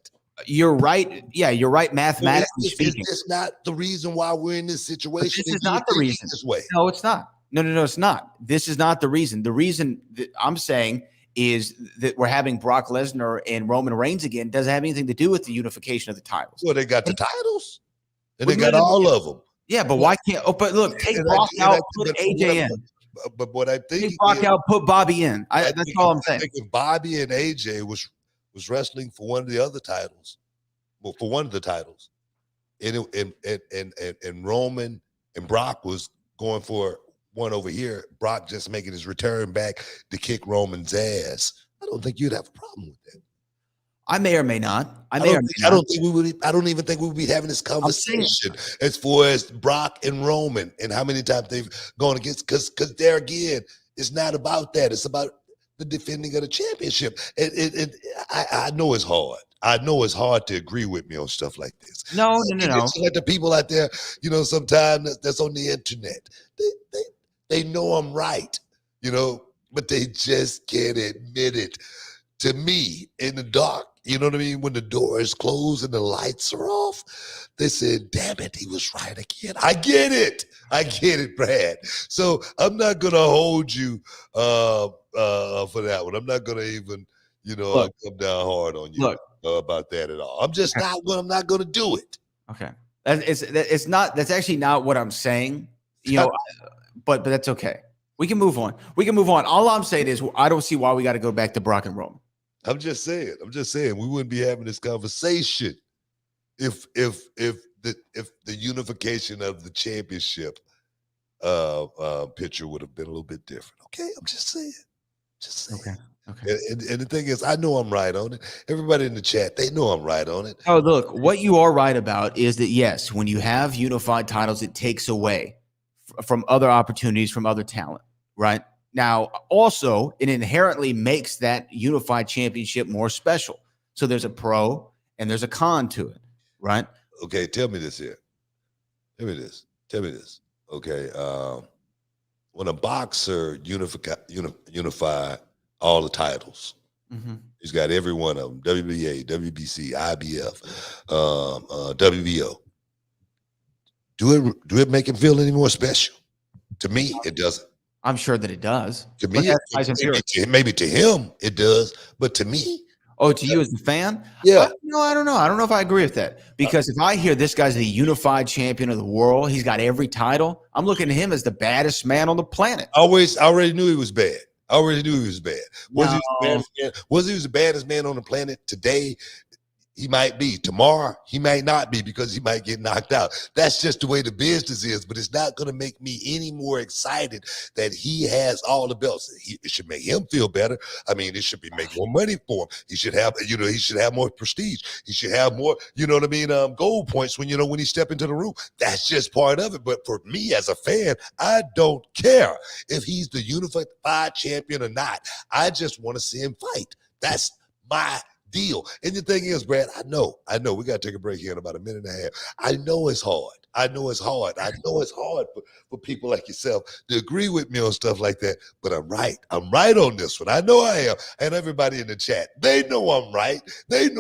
You're right. Yeah, you're right. Mathematically speaking, it's not the reason why we're in this situation. This is not the reason. This way. No, it's not. No, it's not. This is not the reason. The reason that I'm saying is that we're having Brock Lesnar and Roman Reigns again doesn't have anything to do with the unification of the titles. Well, they got the titles, and they got all of them. Yeah, but why can't? Oh, but look, take Brock out, put AJ in. But what I think, take Brock out, put Bobby in. That's all I'm saying. I think if Bobby and AJ was wrestling for one of the other titles, well, for one of the titles, and Roman and Brock was going for one over here, Brock just making his return back to kick Roman's ass, I don't think you'd have a problem with that. I may or may not. I don't think we would. I don't even think we would be having this conversation as far as Brock and Roman and how many times they've gone against. Because there again, it's not about that. It's about the defending of the championship. I know it's hard. I know it's hard to agree with me on stuff like this. No. Like the people out there, sometimes that's on the internet. They know I'm right, but they just can't admit it. To me, in the dark, you know what I mean? When the door is closed and the lights are off, they said, damn it, he was right again. I get it, Brad. So I'm not going to hold you for that one. I'm not going to even, come down hard on you about that at all. I'm just I'm not going to do it. Okay. It's not, that's actually not what I'm saying, but that's okay. We can move on. All I'm saying is I don't see why we got to go back to Brock and Roman. I'm just saying we wouldn't be having this conversation if the unification of the championship picture would have been a little bit different. Okay, I'm just saying. Just saying. Okay. And the thing is, I know I'm right on it. Everybody in the chat, they know I'm right on it. Oh, look, what you are right about is that, yes, when you have unified titles, it takes away from other opportunities, from other talent, right? Now, also, it inherently makes that unified championship more special. So there's a pro and there's a con to it, right? Okay, tell me this here. Tell me this. Okay, when a boxer unify all the titles, he's got every one of them: WBA, WBC, IBF, WBO. Do it make him feel any more special? To me, it doesn't. I'm sure that it does. To me, maybe to him it does, but to me. Oh, to you as the fan? Yeah. No, I don't know. I don't know if I agree with that. Because if I hear this guy's the unified champion of the world, he's got every title, I'm looking at him as the baddest man on the planet. I already knew he was bad. Was he the baddest man on the planet today? He might be. Tomorrow, he might not be because he might get knocked out. That's just the way the business is, but it's not going to make me any more excited that he has all the belts. It should make him feel better. I mean, it should make more money for him. He should have, he should have more prestige. He should have more, gold points when he step into the room. That's just part of it. But for me as a fan, I don't care if he's the unified champion or not. I just want to see him fight. That's my deal. And the thing is, Brad, I know we got to take a break here in about a minute and a half. I know it's hard for people like yourself to agree with me on stuff like that, but I'm right on this one. I know I am. And everybody in the chat, they know I'm right. And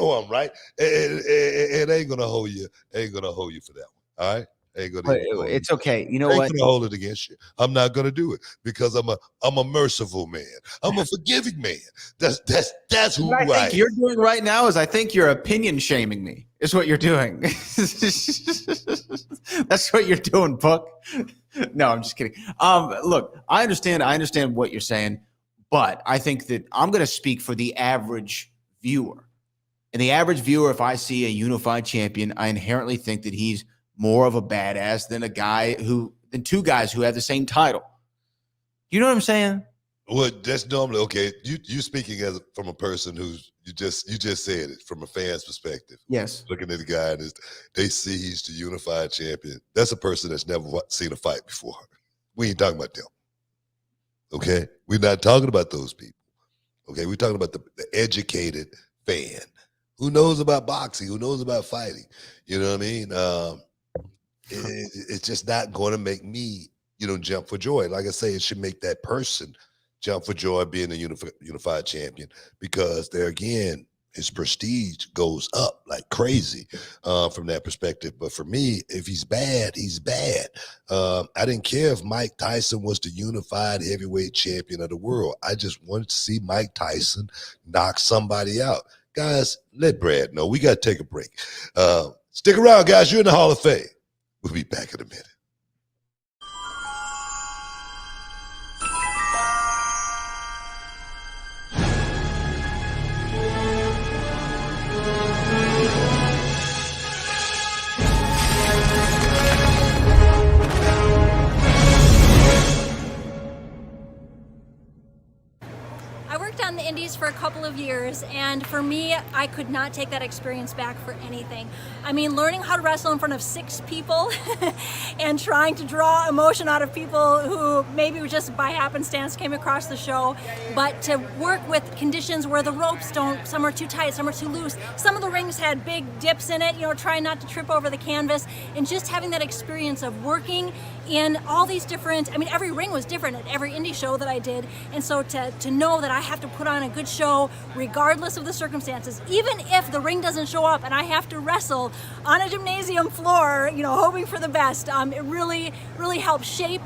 ain't gonna hold you for that one. All right. It's okay. You know what? I ain't gonna hold it against you. I'm not gonna do it because I'm a merciful man. I'm a forgiving man. That's who I think you're doing right now is I think you're opinion shaming me. Is what you're doing. That's what you're doing, Puck. No, I'm just kidding. Look, I understand what you're saying, but I think that I'm gonna speak for the average viewer. And the average viewer, if I see a unified champion, I inherently think that he's more of a badass than than two guys who have the same title. You know what I'm saying? Well, that's normally okay. You speaking from a person who's you just said it from a fan's perspective. Yes. Looking at the guy and they see he's the unified champion. That's a person that's never seen a fight before. We ain't talking about them. Okay, we're not talking about those people. Okay, we're talking about the educated fan who knows about boxing, who knows about fighting. You know what I mean? It's just not going to make me, jump for joy. Like I say, it should make that person jump for joy being a unified champion because there again, his prestige goes up like crazy from that perspective. But for me, if he's bad, he's bad. I didn't care if Mike Tyson was the unified heavyweight champion of the world. I just wanted to see Mike Tyson knock somebody out. Guys, let Brad know. We got to take a break. Stick around, guys. You're in the Hall of Fame. We'll be back in a minute. On the indies for a couple of years, and for me, I could not take that experience back for anything. I mean, learning how to wrestle in front of 6 people and trying to draw emotion out of people who maybe just by happenstance came across the show, but to work with conditions where the ropes some are too tight, some are too loose, some of the rings had big dips in it, trying not to trip over the canvas, and just having that experience of working in all these different, every ring was different at every indie show that I did, and so to know that I have to put on a good show regardless of the circumstances, even if the ring doesn't show up and I have to wrestle on a gymnasium floor, hoping for the best, it really, really helped shape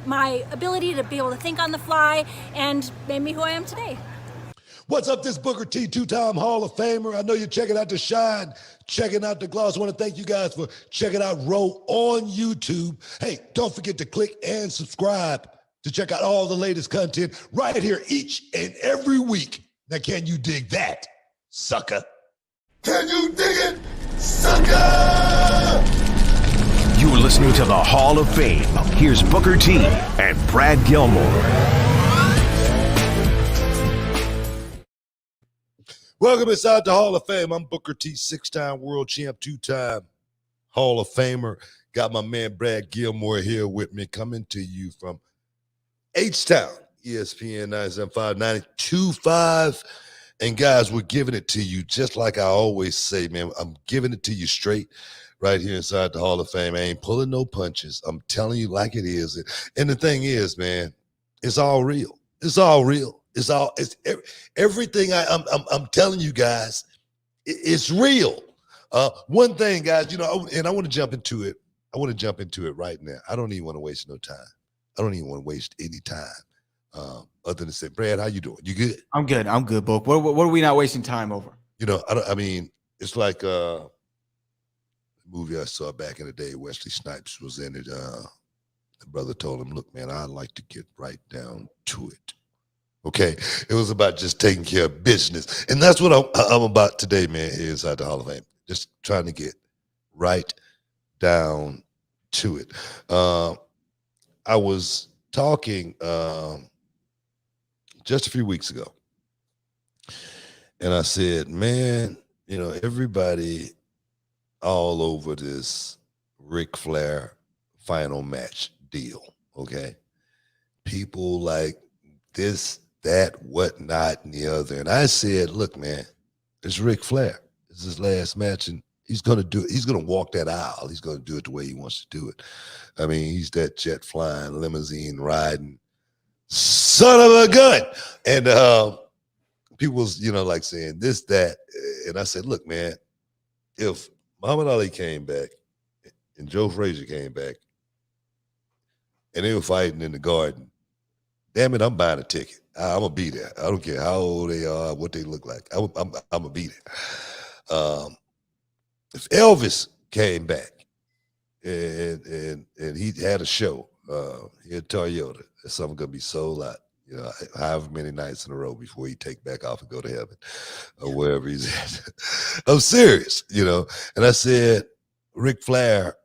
my ability to be able to think on the fly and made me who I am today. What's up, this Booker T, 2-time Hall of Famer. I know you're checking out the shine, checking out the gloss. I want to thank you guys for checking out Row on YouTube. Hey, don't forget to click and subscribe to check out all the latest content right here each and every week. Now, can you dig that, sucker? Can you dig it, sucker? You're listening to the Hall of Fame. Here's Booker T and Brad Gilmore. Welcome inside the Hall of Fame. I'm Booker T, 6-time world champ, 2-time Hall of Famer. Got my man Brad Gilmore here with me, coming to you from H-Town, ESPN 975 92.5. And guys, we're giving it to you just like I always say, man. I'm giving it to you straight right here inside the Hall of Fame. I ain't pulling no punches. I'm telling you like it is. And the thing is, man, it's all real. It's all real. It's everything I'm telling you guys. It's real. One thing, guys, and I want to jump into it. I want to jump into it right now. I don't even want to waste no time. I don't even want to waste any time. Other than say, Brad, how you doing? You good? I'm good. I'm good, Book. What are we not wasting time over? It's like a movie I saw back in the day. Wesley Snipes was in it. The brother told him, look, man, I'd like to get right down to it. Okay. It was about just taking care of business. And that's what I'm about today, man, here inside the Hall of Fame. Just trying to get right down to it. I was talking just a few weeks ago, and I said, man, everybody all over this Ric Flair final match deal, okay? People like this, that, whatnot, and the other. And I said, look, man, it's Ric Flair. It's his last match, and he's going to do it. He's going to walk that aisle. He's going to do it the way he wants to do it. I mean, he's that jet flying, limousine riding son of a gun. And people was, like saying this, that. And I said, look, man, if Muhammad Ali came back and Joe Frazier came back and they were fighting in the Garden, damn it, I'm buying a ticket. I'm going to be there. I don't care how old they are, what they look like. I'm going to be there. If Elvis came back and he had a show here at Toyota, that something going to be sold out, however many nights in a row before he take back off and go to heaven or wherever he's at. I'm serious, And I said, Ric Flair,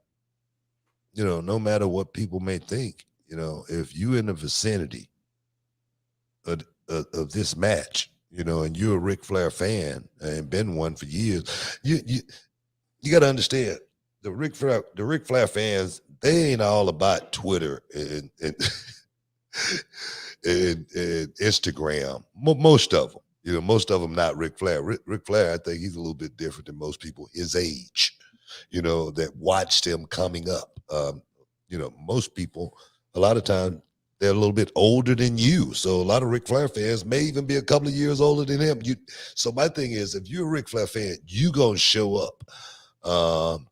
no matter what people may think, if you in the vicinity of this match, and you're a Ric Flair fan and been one for years, you got to understand the Ric Flair fans, they ain't all about Twitter and and Instagram. Most of them, most of them not Ric Flair. Ric Flair, I think he's a little bit different than most people his age, that watched him coming up. Most people, a lot of times, they're a little bit older than you. So a lot of Ric Flair fans may even be a couple of years older than him. So my thing is, if you're a Ric Flair fan, you going to show up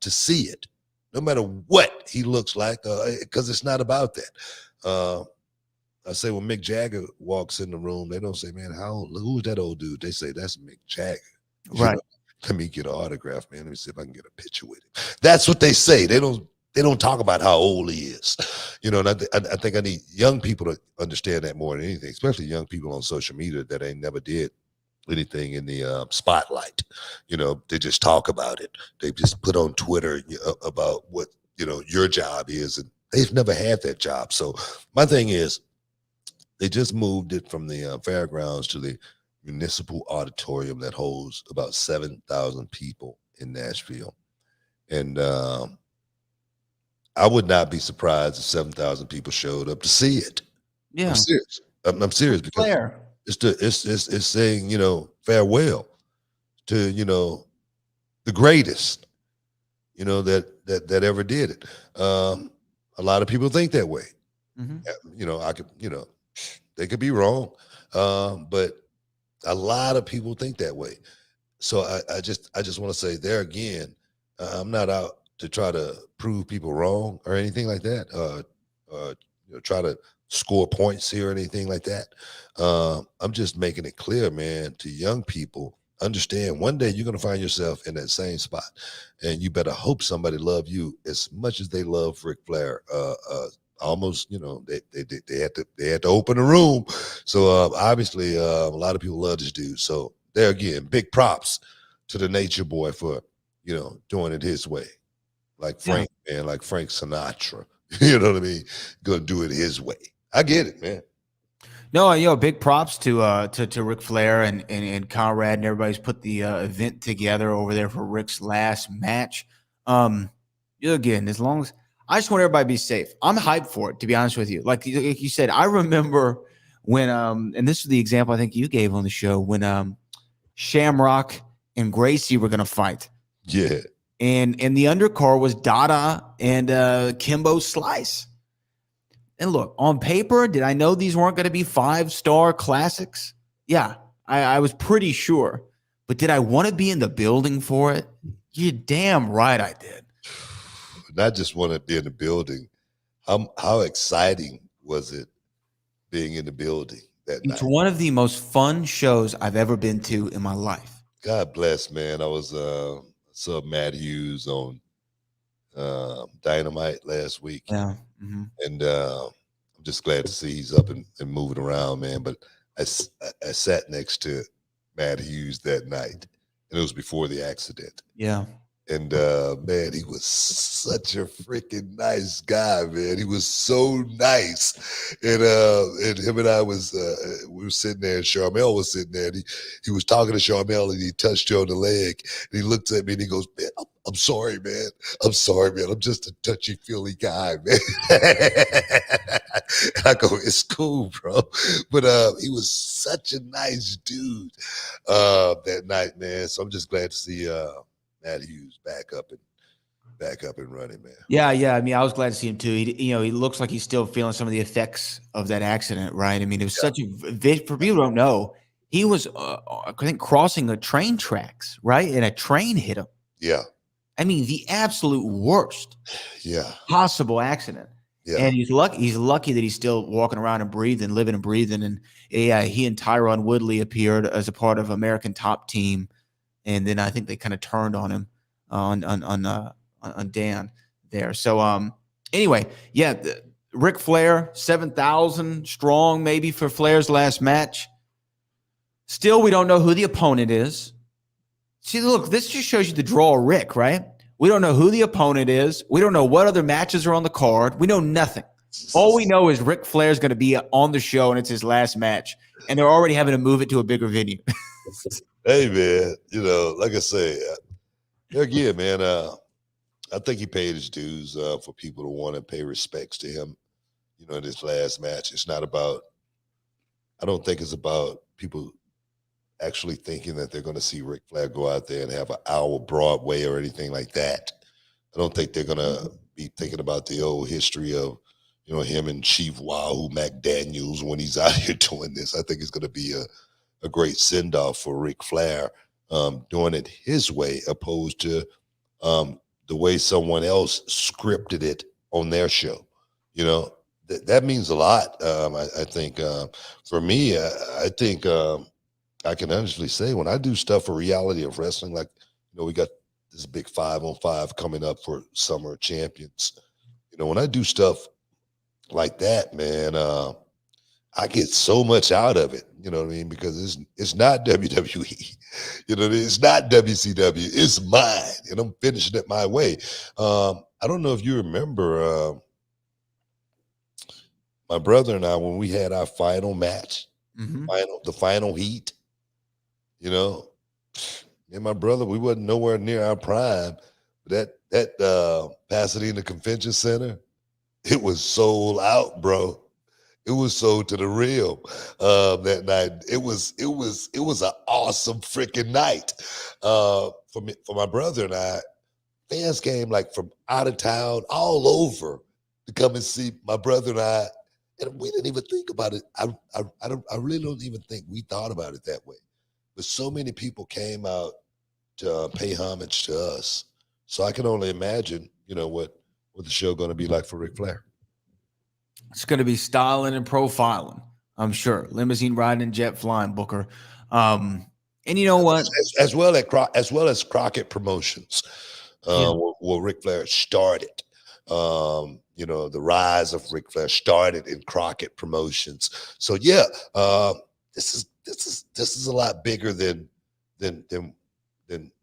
to see it, no matter what he looks like, because it's not about that. I say when Mick Jagger walks in the room, they don't say, man, who's that old dude? They say, that's Mick Jagger. Right. Let me get an autograph, man. Let me see if I can get a picture with him. That's what they say. They don't talk about how old he is. And I think I need young people to understand that more than anything, especially young people on social media that ain't never did anything in the spotlight. They just talk about it. They just put on Twitter about what, your job is, and they've never had that job. So my thing is, they just moved it from the fairgrounds to the municipal auditorium that holds about 7,000 people in Nashville. And I would not be surprised if 7,000 people showed up to see it. Yeah. I'm serious. I'm serious because Flair. It's saying, farewell to, the greatest, that ever did it. A lot of people think that way. Mm-hmm. They could be wrong. But a lot of people think that way. So I just want to say there again, I'm not out to try to prove people wrong or anything like that. Try to score points here or anything like that. I'm just making it clear, man, to young people, understand one day you're going to find yourself in that same spot, and you better hope somebody love you as much as they love Ric Flair. Almost, they had to open the room. So obviously a lot of people love this dude. So there again, big props to the Nature Boy for, doing it his way. Like Frank, man, like Frank Sinatra. You know what I mean? Gonna do it his way. I get it, man. No, big props to Ric Flair and Conrad and everybody's put the event together over there for Rick's last match. Again, as long as I just want everybody to be safe. I'm hyped for it, to be honest with you. Like you said, I remember when and this is the example I think you gave on the show when Shamrock and Gracie were going to fight. Yeah. And the undercard was Dada and Kimbo Slice. And look, on paper, did I know these weren't going to be 5-star classics? Yeah, I was pretty sure. But did I want to be in the building for it? You're damn right I did. Not just want to be in the building. How exciting was it being in the building that night? It's one of the most fun shows I've ever been to in my life. God bless, man. I was saw Matt Hughes on Dynamite last week. Yeah. Mm-hmm. And I'm just glad to see he's up and moving around, man. But I sat next to Matt Hughes that night, and it was before the accident. Yeah. And man, he was such a freaking nice guy, man. He was so nice. And him and I was we were sitting there, and Charmel was sitting there, and he was talking to Charmel, and he touched her on the leg. And he looked at me and he goes, "Man, I'm sorry, man. I'm sorry, man. I'm just a touchy-feely guy, man." And I go, "It's cool, bro." But he was such a nice dude that night, man. So I'm just glad to see Matt Hughes back up and running, man. Yeah. I mean, I was glad to see him too. He looks like he's still feeling some of the effects of that accident, right? I mean, it was such a for people who don't know, he was I think crossing the train tracks, right? And a train hit him. Yeah. I mean, the absolute worst possible accident. Yeah. And he's lucky that he's still walking around and breathing, living and breathing. And yeah, he and Tyron Woodley appeared as a part of American Top Team. And then I think they kind of turned on him on Dan there. So anyway, yeah, Ric Flair, 7,000 strong maybe for Flair's last match. Still, we don't know who the opponent is. See, look, this just shows you the draw of Rick, right? We don't know who the opponent is. We don't know what other matches are on the card. We know nothing. All we know is Ric Flair's going to be on the show, and it's his last match. And they're already having to move it to a bigger venue. Hey, man, like I say, again, man, I think he paid his dues for people to want to pay respects to him, in his last match. It's not about, I don't think it's about people actually thinking that they're going to see Ric Flair go out there and have an hour Broadway or anything like that. I don't think they're going to be thinking about the old history of, him and Chief Wahoo McDaniels when he's out here doing this. I think it's going to be a great send-off for Ric Flair doing it his way, opposed to the way someone else scripted it on their show. That means a lot. I think for me, I think I can honestly say when I do stuff for Reality of Wrestling, like, we got this big 5-on-5 coming up for Summer Champions. When I do stuff like that, man, I get so much out of it, you know what I mean? Because it's not WWE, it's not WCW, it's mine, and I'm finishing it my way. I don't know if you remember my brother and I, when we had our final match, the final heat, me and my brother, we wasn't nowhere near our prime. But that Pasadena Convention Center, it was sold out, bro. It was sold to the real that night. It was an awesome freaking night for my brother and I. Fans came like from out of town, all over, to come and see my brother and I, and we didn't even think about it. I really don't even think we thought about it that way. But so many people came out to pay homage to us. So I can only imagine, what the show going to be like for Ric Flair. It's going to be styling and profiling, I'm sure. Limousine riding and jet flying, Booker. And you know what? As well as Crockett Promotions, where Ric Flair started. The rise of Ric Flair started in Crockett Promotions. So yeah, this is a lot bigger than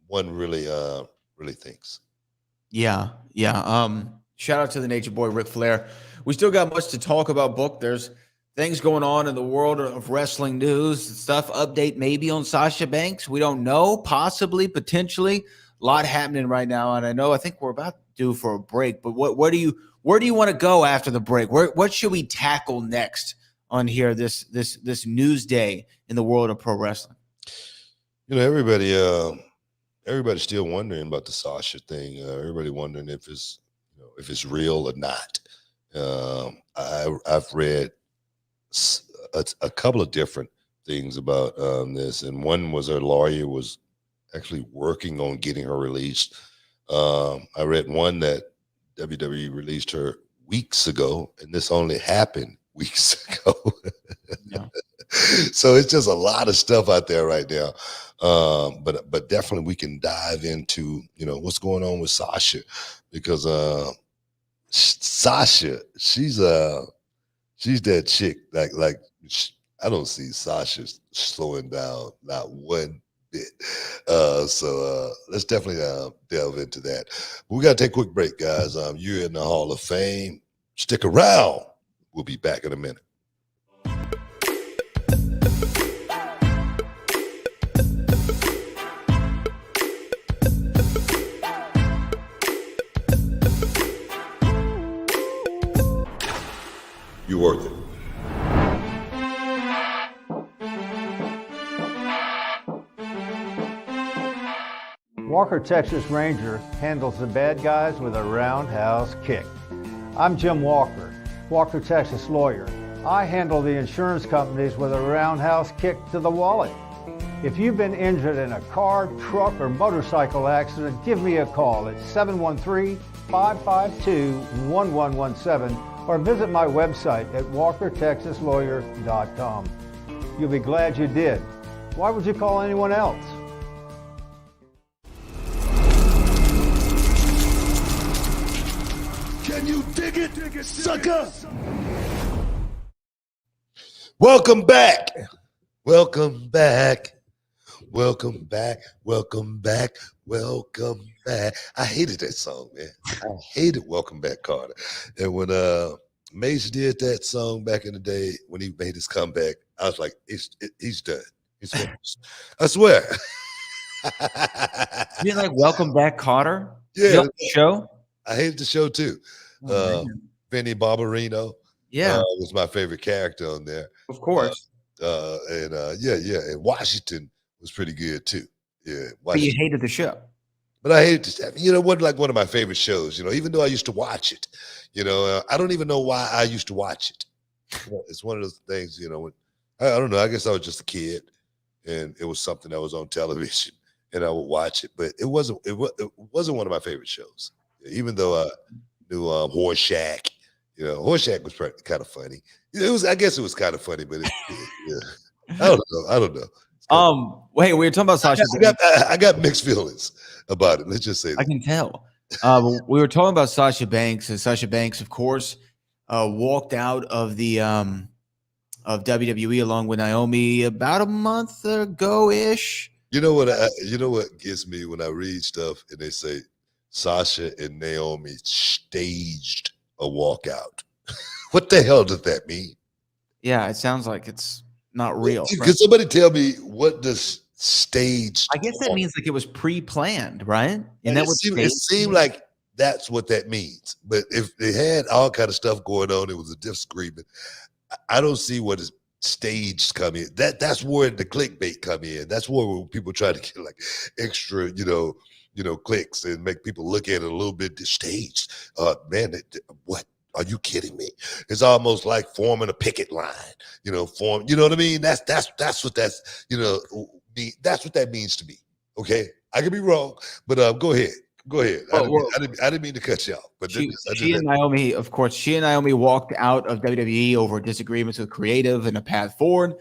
one really thinks. Yeah. Shout out to the Nature Boy Ric Flair. We still got much to talk about, Book. There's things going on in the world of wrestling news and stuff. Update maybe on Sasha Banks. We don't know. Possibly, potentially. A lot happening right now, and I think we're about due for a break. But where do you want to go after the break? What should we tackle next on here this news day in the world of pro wrestling? Everybody's still wondering about the Sasha thing. Everybody wondering if it's real or not. I've read a couple of different things about this, and one was her lawyer was actually working on getting her released. I read one that WWE released her weeks ago, and this only happened weeks ago. Yeah. So it's just a lot of stuff out there right now. But definitely we can dive into what's going on with Sasha, because Sasha, she's that chick. I don't see Sasha slowing down, not one bit. So let's definitely delve into that. But we got to take a quick break, guys. You're in the Hall of Fame. Stick around. We'll be back in a minute. You're worth it. Walker Texas Ranger handles the bad guys with a roundhouse kick. I'm Jim Walker, Walker Texas lawyer. I handle the insurance companies with a roundhouse kick to the wallet. If you've been injured in a car, truck, or motorcycle accident, give me a call at 713-552-1117 or visit my website at walkertexaslawyer.com. You'll be glad you did. Why would you call anyone else? Can you dig it, sucker? Welcome back. Welcome back. Welcome back. Welcome back. Welcome back. I hated that song, man. I hated Welcome Back, Carter. And when Mace did that song back in the day, when he made his comeback, I was like, he's done. He's finished. I swear. You didn't like Welcome Back, Cotter? Yeah. You like the show? I hated the show too. Vinny Barbarino was my favorite character on there. Of course. And Washington was pretty good too. Yeah, But you hated the show. But I hated this. It wasn't like one of my favorite shows. Even though I used to watch it. I don't even know why I used to watch it. It's one of those things. When I don't know. I guess I was just a kid, and it was something that was on television, and I would watch it. But it wasn't one of my favorite shows. Even though I knew Horseshack. Horseshack was kind of funny. I guess it was kind of funny, but I don't know. Wait, we were talking about Sasha. I got mixed feelings about it. Let's just say that. I can tell. We were talking about Sasha Banks, and Sasha Banks, of course, walked out of the of WWE along with Naomi about a month ago ish. You know what gets me when I read stuff and they say Sasha and Naomi staged a walkout. What the hell does that mean? Yeah, it sounds like it's not real. Can somebody tell me what does staged? I guess that means like it was pre-planned, right? And that it seemed like that's what that means. But if they had all kind of stuff going on, it was a disagreement. I don't see what is staged come in. That's where the clickbait come in. That's where people try to get like extra, clicks and make people look at it a little bit staged. What? Are you kidding me? It's almost like forming a picket line, you know what I mean? That's what that's what that means to me. Okay. I could be wrong, but go ahead. I didn't mean to cut you off, but she and Naomi walked out of WWE over disagreements with creative and a path forward.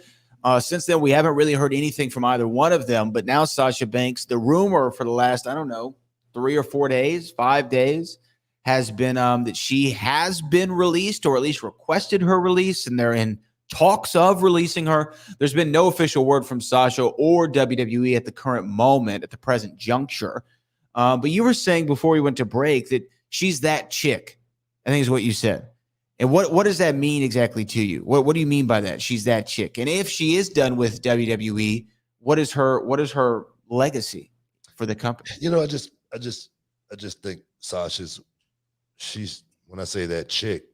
Since then, we haven't really heard anything from either one of them, but now Sasha Banks, the rumor for the last, 3 or 4 days, 5 days, has been that she has been released, or at least requested her release, and they're in talks of releasing her. There's been no official word from Sasha or WWE at the current moment, at the present juncture. But you were saying before we went to break that she's that chick, I think is what you said. And what does that mean exactly to you? What do you mean by that? She's that chick. And if she is done with WWE, what is her legacy for the company? I just think she's when I say that chick,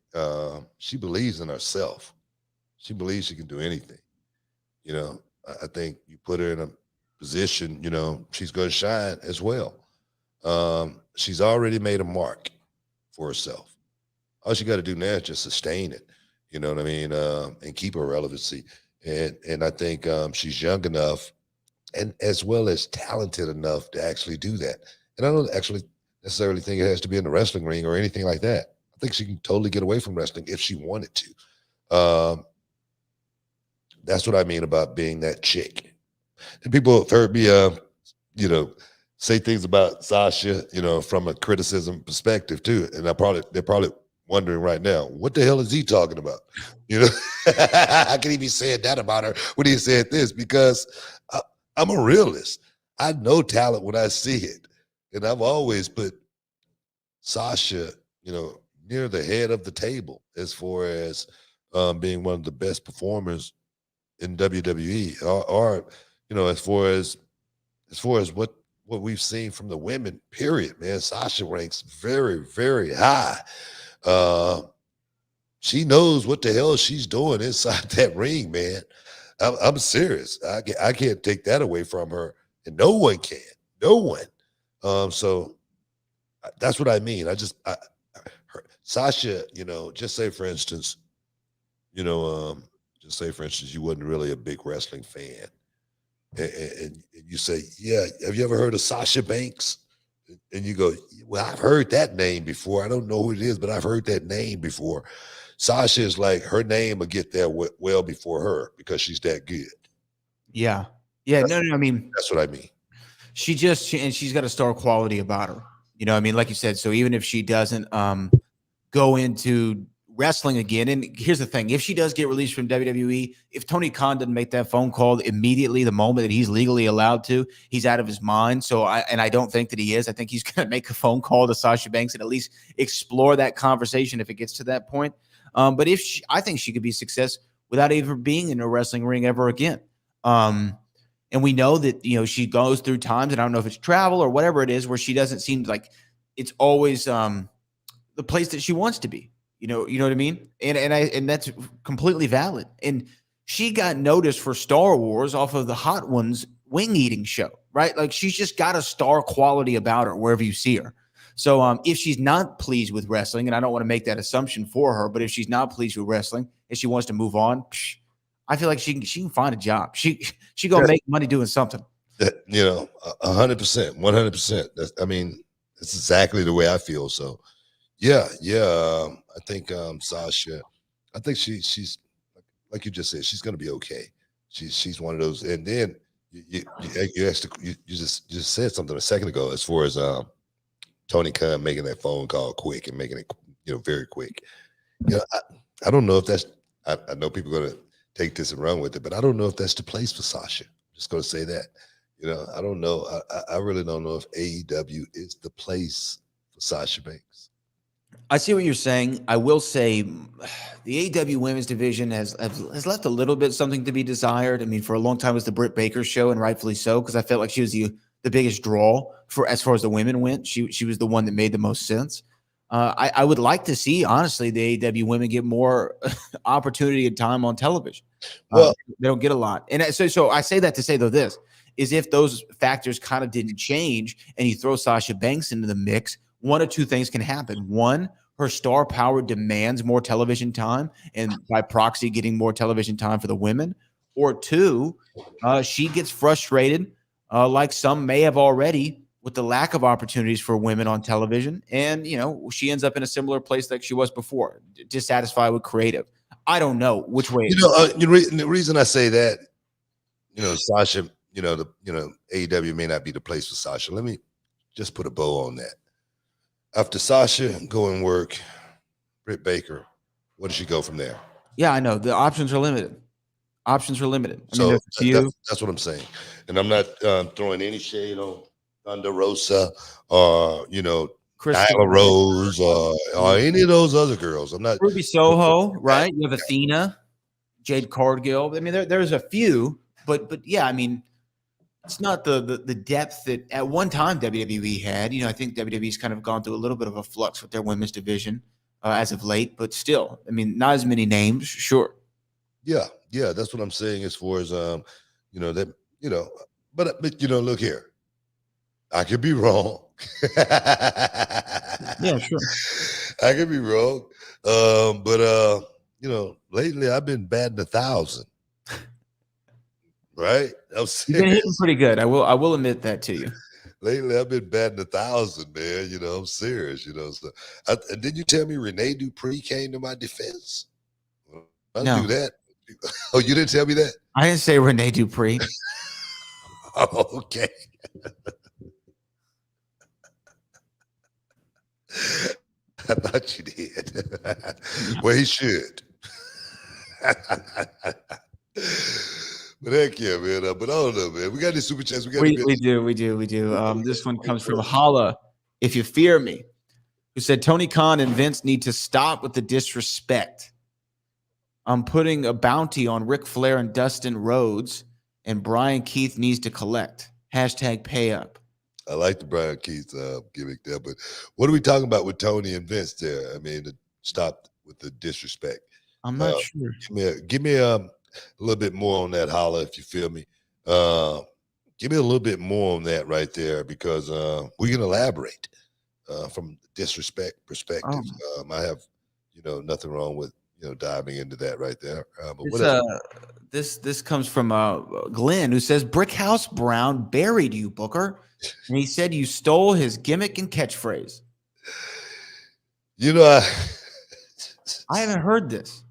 she believes in herself. She believes she can do anything. You know, I think you put her in a position, she's going to shine as well. She's already made a mark for herself. All she got to do now is just sustain it. You know what I mean? And keep her relevancy. And I think she's young enough and as well as talented enough to actually do that. And I don't actually necessarily think it has to be in the wrestling ring or anything like that. I think she can totally get away from wrestling if she wanted to. That's what I mean about being that chick. And people have heard me, say things about Sasha, from a criticism perspective too. And they're probably wondering right now, what the hell is he talking about? How can he be saying that about her when he said this? Because I'm a realist. I know talent when I see it. And I've always put Sasha, near the head of the table as far as being one of the best performers in WWE, or as far as what we've seen from the women. Period, man. Sasha ranks very, very high. She knows what the hell she's doing inside that ring, man. I'm serious. I can't take that away from her, and no one can. No one. So that's what I mean. Sasha, just say for instance, you wasn't really a big wrestling fan, and you say, yeah, have you ever heard of Sasha Banks? And you go, well, I've heard that name before. I don't know who it is, but I've heard that name before. Sasha is like, her name will get there well before her because she's that good. Yeah. Yeah. No. I mean, that's what I mean. And she's got a star quality about her. I mean, like you said, so even if she doesn't go into wrestling again, and here's the thing, if she does get released from WWE, if Tony Khan doesn't make that phone call immediately the moment that he's legally allowed to, he's out of his mind. So I don't think that he is. I think he's going to make a phone call to Sasha Banks and at least explore that conversation if it gets to that point. But I think she could be success without ever being in a wrestling ring ever again. And we know that, she goes through times, and I don't know if it's travel or whatever it is, where she doesn't seem like it's always the place that she wants to be. You know what I mean? And that's completely valid. And she got noticed for Star Wars off of the Hot Ones wing eating show, right? Like, she's just got a star quality about her wherever you see her. So if she's not pleased with wrestling, and I don't want to make that assumption for her, but if she's not pleased with wrestling and she wants to move on, I feel like she can find a job. She gonna make money doing something. 100%, 100%. That's exactly the way I feel. So yeah. I think Sasha, I think she's like you just said, she's gonna be okay. She's one of those. And then you just said something a second ago as far as Tony Khan making that phone call quick and making it very quick. I don't know if that's. I know people are gonna take this and run with it, but I don't know if that's the place for Sasha. I'm just gonna say that. I don't know. I really don't know if AEW is the place for Sasha Banks. I see what you're saying. I will say the AEW women's division has left a little bit something to be desired. I mean, for a long time it was the Britt Baker show, and rightfully so, because I felt like she was the biggest draw for as far as the women went. She was the one that made the most sense. I would like to see, honestly, the AEW women get more opportunity and time on television. Well, they don't get a lot. And so I say that to say, though, this is if those factors kind of didn't change and you throw Sasha Banks into the mix, one of two things can happen. One, her star power demands more television time, and by proxy, getting more television time for the women. Or two, she gets frustrated, like some may have already, with the lack of opportunities for women on television. And, she ends up in a similar place like she was before, dissatisfied with creative. I don't know which way. The reason I say that, Sasha, AEW may not be the place for Sasha. Let me just put a bow on that. After Sasha go and work Britt Baker, where does she go from there? Yeah, I know. The options are limited. Options are limited. That's what I'm saying. And I'm not throwing any shade on Thunder Rosa or, Nyla Rose or any of those other girls. I'm not Ruby Soho, right? You have Athena, Jade Cargill. I mean, there's a few, but yeah, I mean, it's not the depth that at one time WWE had. You know, I think WWE's kind of gone through a little bit of a flux with their women's division as of late, but still, I mean, not as many names, sure. Yeah, that's what I'm saying as far as but look here. I could be wrong. Yeah, sure. I could be wrong. But lately I've been batting 1,000. Right? You've been hitting pretty good. I will admit that to you. Lately I've been batting 1,000, man. I'm serious, So and did you tell me Rene Dupree came to my defense? I'll do that. Oh, you didn't tell me that? I didn't say Rene Dupree. Oh, okay. I thought you did. Well, he should. But heck yeah, man. But I don't know, man. We got these super chats. We do. This one comes from Holla. If you fear me, who said Tony Khan and Vince need to stop with the disrespect. I'm putting a bounty on Ric Flair and Dustin Rhodes, and Brian Keith needs to collect. # pay up. I like the Brian Keith gimmick there, but what are we talking about with Tony and Vince there? I mean, to stop with the disrespect. I'm not sure. Give me a little bit more on that, Holla, if you feel me. Give me a little bit more on that right there, because we can elaborate from disrespect perspective. I have, nothing wrong with diving into that right there. But this comes from Glenn, who says Brickhouse Brown buried you, Booker, and he said you stole his gimmick and catchphrase. I haven't heard this.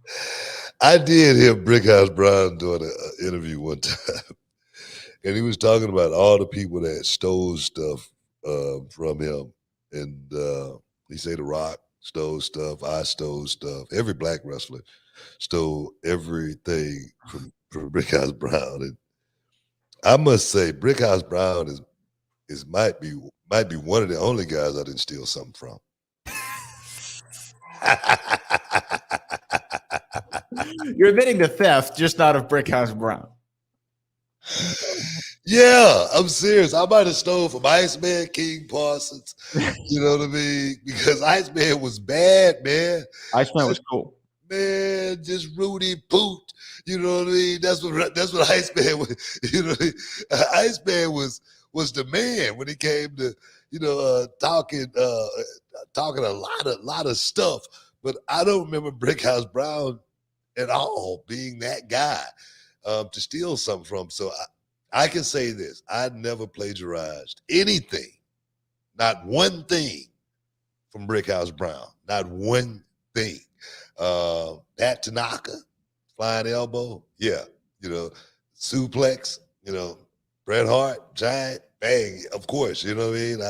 I did hear Brickhouse Brown doing an interview one time, and he was talking about all the people that stole stuff from him. And he said The Rock stole stuff, I stole stuff. Every black wrestler stole everything from Brickhouse Brown. And I must say, Brickhouse Brown might be one of the only guys I didn't steal something from. You're admitting to theft, just not of Brickhouse Brown. Yeah, I'm serious. I might have stole from Iceman King Parsons. You know what I mean? Because Iceman was bad, man. Iceman was cool. Man, just Rudy Poot. You know what I mean? That's what Iceman was. Iceman was the man when it came to talking a lot of stuff. But I don't remember Brickhouse Brown at all being that guy to steal something from. So I can say this: I never plagiarized anything, not one thing, from Brickhouse Brown. Not one thing. Pat Tanaka, flying elbow, yeah, suplex, Bret Hart, giant, bang, of course, you know what I mean?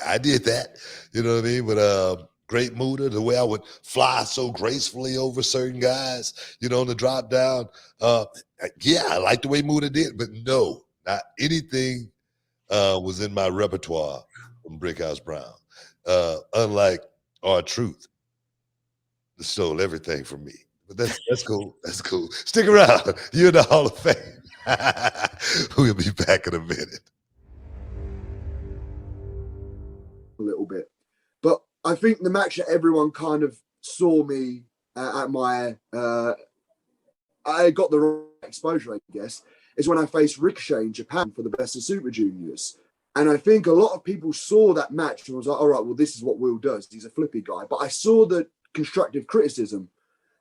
I did that, you know what I mean? But Great Muta, the way I would fly so gracefully over certain guys, on the drop down. Yeah, I like the way Muta did, but no, not anything was in my repertoire from Brickhouse Brown. Unlike R-Truth, that stole everything from me. But that's cool. That's cool. Stick around. You're in the Hall of Fame. We'll be back in a minute. A little bit. But I think the match that everyone kind of saw me at my, I got the right exposure, I guess, is when I faced Ricochet in Japan for the Best of Super Juniors. And I think a lot of people saw that match and was like, all right, well, this is what Will does. He's a flippy guy. But I saw the constructive criticism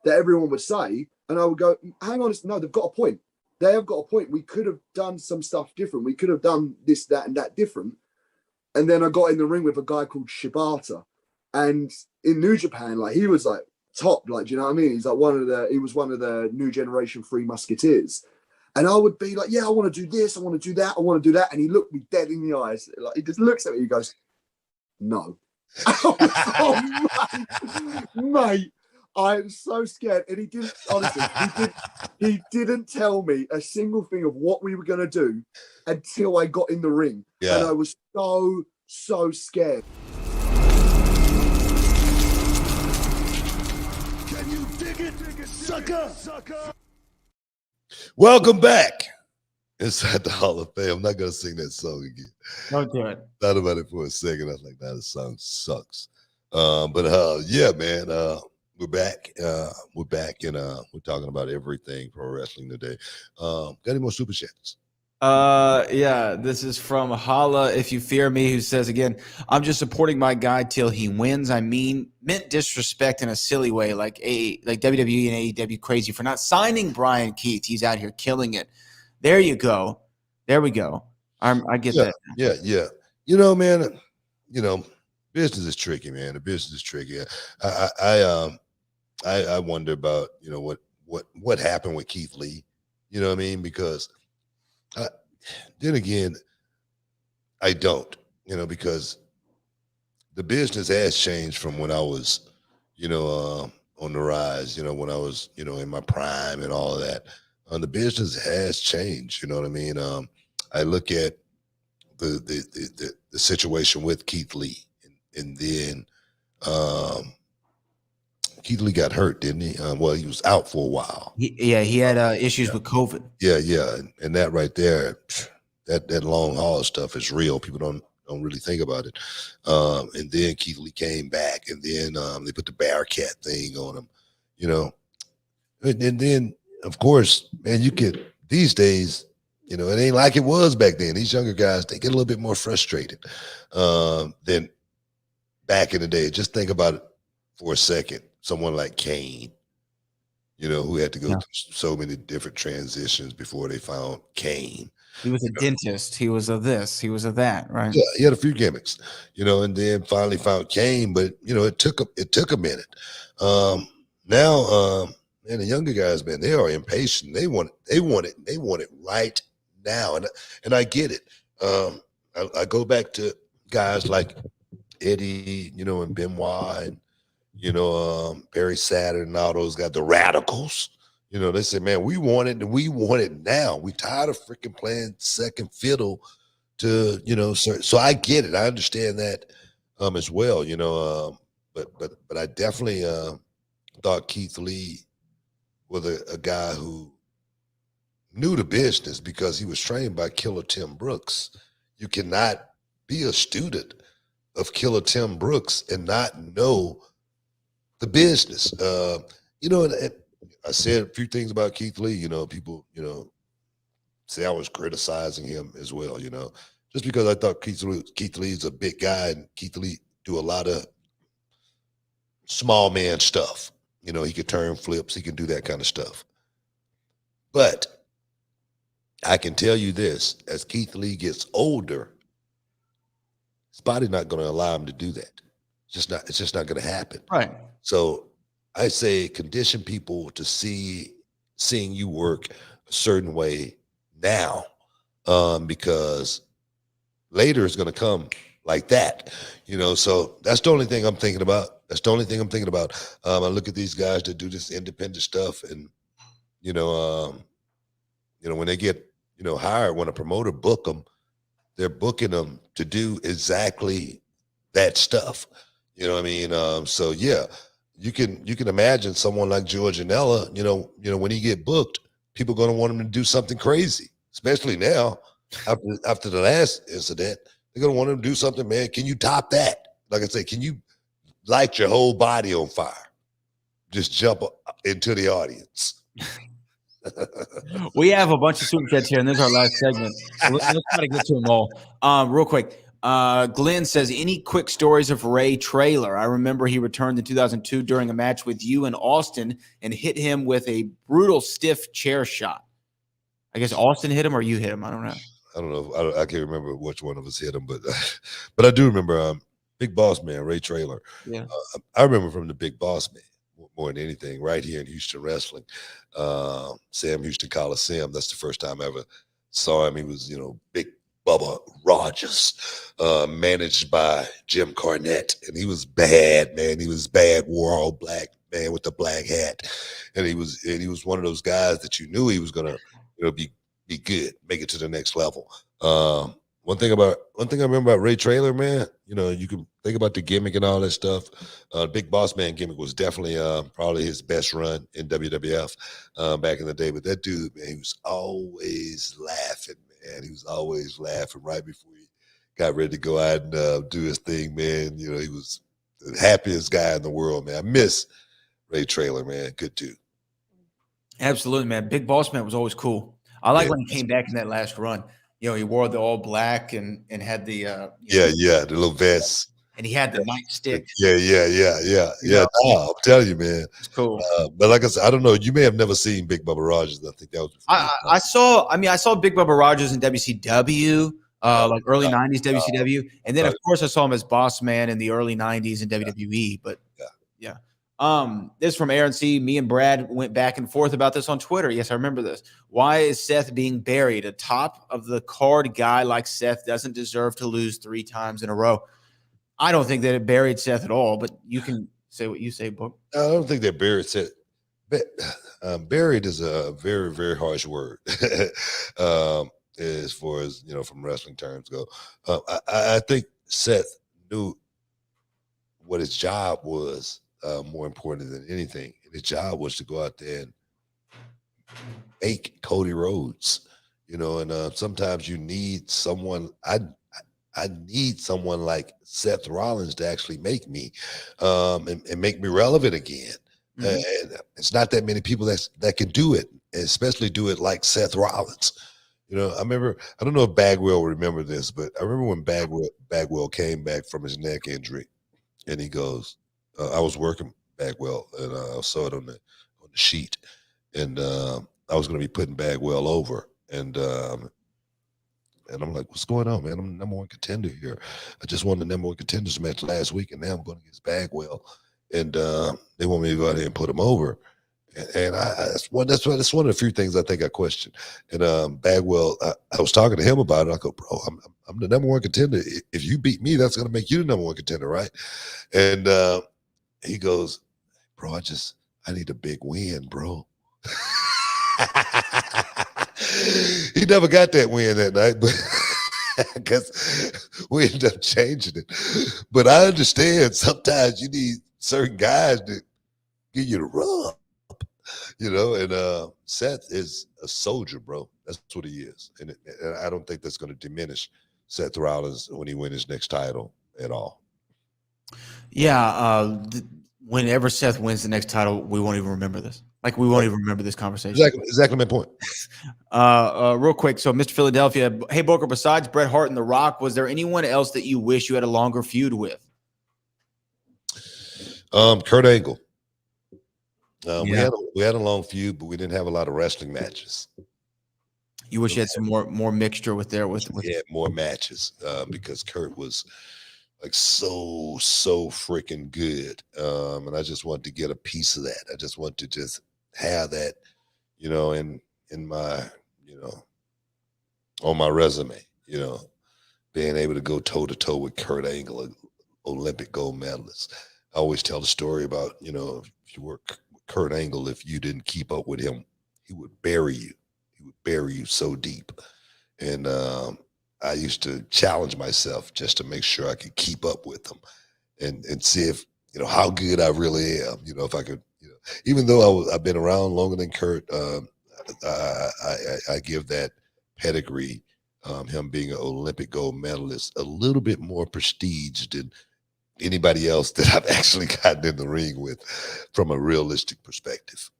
that everyone would say, and I would go, hang on, no, they've got a point. They have got a point. We could have done some stuff different. We could have done this, that, and that different. And then I got in the ring with a guy called Shibata. And in New Japan, like, he was like top, like, do you know what I mean? He's like he was one of the new generation Three Musketeers. And I would be like, yeah, I want to do this, I want to do that, I want to do that. And he looked me dead in the eyes. Like, he just looks at me, he goes, no. Oh, mate, I am so scared. And he didn't, honestly, he didn't tell me a single thing of what we were going to do until I got in the ring. Yeah. And I was so scared. sucker. Welcome back inside the Hall of Fame. I'm not gonna sing that song again. Don't do it. Thought about it for a second. I was like, nah, the song sucks. Yeah, man. We're back. We're back, and we're talking about everything pro wrestling today. Got any more super chats? Yeah, this is from Hala If You Fear Me, who says again, I'm just supporting my guy till he wins. I mean, meant disrespect in a silly way, like WWE and AEW crazy for not signing Brian Keith. He's out here killing it. There you go. There we go. I get that. Yeah. You know, man, business is tricky, man. The business is tricky. I wonder about, what happened with Keith Lee. You know what I mean? Because then again, I don't, because the business has changed from when I was, on the rise, when I was, in my prime and all of that. The business has changed, you know what I mean? I look at the situation with Keith Lee, and then Keith Lee got hurt, didn't he? Well, he was out for a while. He had issues with COVID. Yeah, and that right there, that long haul stuff is real. People don't really think about it. And then Keith Lee came back, and then they put the Bearcat thing on him, and then of course, man, you get these days, it ain't like it was back then. These younger guys, they get a little bit more frustrated than back in the day. Just think about it for a second. Someone like Kane, who had to go through so many different transitions before they found Kane. He was a dentist. He was a this. He was a that. Right? Yeah, he had a few gimmicks, and then finally found Kane. But it took a minute. Now, man, the younger guys, man, they are impatient. They want it right now, and I get it. I go back to guys like Eddie, and Benoit, and Barry Saturn and all those guys, the Radicals. They say, man, we want it, and we want it now. We tired of freaking playing second fiddle to, so I get it. I understand that as well, but I definitely thought Keith Lee was a guy who knew the business because he was trained by Killer Tim Brooks. You cannot be a student of Killer Tim Brooks and not know the business. And I said a few things about Keith Lee, people, say I was criticizing him as well, just because I thought Keith Lee's a big guy, and Keith Lee do a lot of small man stuff. He could turn flips, he can do that kind of stuff. But I can tell you this, as Keith Lee gets older, his body's not going to allow him to do that. It's just not going to happen. Right. So I say condition people to seeing you work a certain way now, because later it's going to come like that, so that's the only thing I'm thinking about. I look at these guys that do this independent stuff, and, when they get, hired, when a promoter book them, they're booking them to do exactly that stuff. You know what I mean? So yeah, you can imagine someone like George Anella, when he get booked, people are going to want him to do something crazy, especially now after the last incident. They're going to want him to do something, man. Can you top that? Like I say, can you light your whole body on fire? Just jump into the audience. We have a bunch of super chats here, and this is our last segment. Let's try to get to them all. Real quick. Glenn says, any quick stories of Ray Traylor? I remember he returned in 2002 during a match with you in Austin and hit him with a brutal stiff chair shot. I guess Austin hit him or you hit him. I don't know. I can't remember which one of us hit him, but I do remember Big Boss Man, Ray Traylor. Yeah. I remember from the Big Boss Man more than anything, right here in Houston Wrestling. Sam Houston Coliseum. That's the first time I ever saw him. He was, Big Bubba Rogers, managed by Jim Cornette, and he was bad, man. He was bad, wore all black, man, with the black hat, and he was one of those guys that you knew he was gonna, be good, make it to the next level. one thing I remember about Ray Traylor, man, you know, you can think about the gimmick and all that stuff. Big Boss Man gimmick was definitely probably his best run in WWF back in the day. But that dude, man, he was always laughing, man. He was always laughing right before he got ready to go out and do his thing, man. You know, he was the happiest guy in the world, man. I miss Ray Traylor, man. Good dude. Absolutely, man. Big Boss Man was always cool. I like Yeah. when he came back in that last run. You know, he wore the all black and had the The little vest. and he had the nightstick. Yeah. No, I'm telling you, man. It's cool. But like I said, I don't know. You may have never seen Big Bubba Rogers. I think that was. I saw Big Bubba Rogers in WCW, like early '90s WCW, and then of course I saw him as Boss Man in the early '90s in WWE. But yeah. This is from Aaron C. Me and Brad went back and forth about this on Twitter. Yes, I remember this. Why is Seth being buried? A top of the card guy like Seth doesn't deserve to lose 3 times in a row. I don't think that it buried Seth at all, but you can say what you say, Book. I don't think that buried Seth. Buried is a very, very harsh word. As far as, you know, from wrestling terms go. I think Seth knew what his job was. More important than anything. His job was to go out there and make Cody Rhodes, you know, and sometimes you need someone. I need someone like Seth Rollins to actually make me and make me relevant again. And it's not that many people that can do it, and especially do it like Seth Rollins. You know, I remember, I don't know if Bagwell will remember this, but I remember when Bagwell came back from his neck injury, and he goes, I was working Bagwell, and I saw it on the sheet, and I was going to be putting Bagwell over, and I'm like, what's going on, man? I'm the number 1 contender here. I just won the number 1 contenders match last week, and now I'm going against Bagwell, and they want me to go out there and put him over, and that's one of the few things I think I questioned. And Bagwell, I was talking to him about it. I go, bro, I'm the number 1 contender. If you beat me, that's going to make you the number 1 contender, right? And he goes, bro, I need a big win, bro. He never got that win that night, but because we ended up changing it. But I understand sometimes you need certain guys to give you the rub, you know, and Seth is a soldier, bro. That's what he is. And I don't think that's going to diminish Seth Rollins when he wins his next title at all. Yeah, whenever Seth wins the next title, we won't even remember this. Like, we won't even remember this conversation. Exactly my point. Real quick, so Mr. Philadelphia, hey, Booker, besides Bret Hart and The Rock, was there anyone else that you wish you had a longer feud with? Kurt Angle. We had a long feud, but we didn't have a lot of wrestling matches. You wish you had some more mixture with more matches because Kurt was like so freaking good, and I just want to get a piece of that. I just want to just have that, you know, in my, you know, on my resume, you know, being able to go toe to toe with Kurt Angle, an Olympic gold medalist. I always tell the story about, you know, if you work with Kurt Angle, if you didn't keep up with him, he would bury you. He would bury you so deep, and I used to challenge myself just to make sure I could keep up with them and see if, you know, how good I really am. You know, if I could, you know, even though I've been around longer than Kurt, I give that pedigree, him being an Olympic gold medalist, a little bit more prestige than anybody else that I've actually gotten in the ring with from a realistic perspective.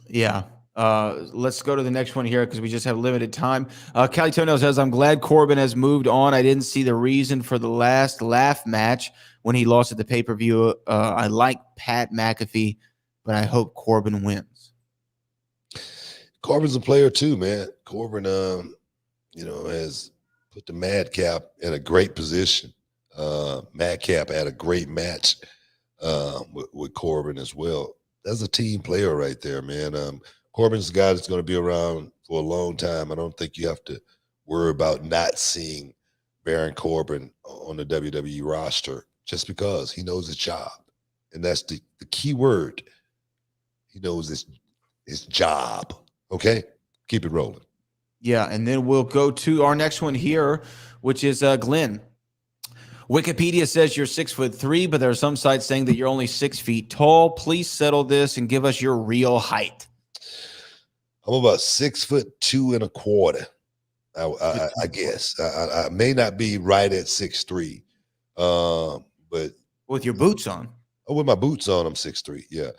Yeah. Let's go to the next one here because we just have limited time. Cali Toenail says, I'm glad Corbin has moved on. I didn't see the reason for the last laugh match when he lost at the pay-per-view. I like Pat McAfee, but I hope Corbin wins. Corbin's a player too, man. Corbin, you know, has put the Madcap in a great position. Madcap had a great match with Corbin as well. That's a team player right there, man. Corbin's the guy that's going to be around for a long time. I don't think you have to worry about not seeing Baron Corbin on the WWE roster just because he knows his job. And that's the key word. He knows his job. Okay? Keep it rolling. Yeah, and then we'll go to our next one here, which is Glenn. Wikipedia says you're 6'3", but there are some sites saying that you're only 6 feet tall. Please settle this and give us your real height. I'm about 6'2.25". I guess I may not be right at 6'3", but with your boots on. Oh, with my boots on, I'm 6'3". Yeah,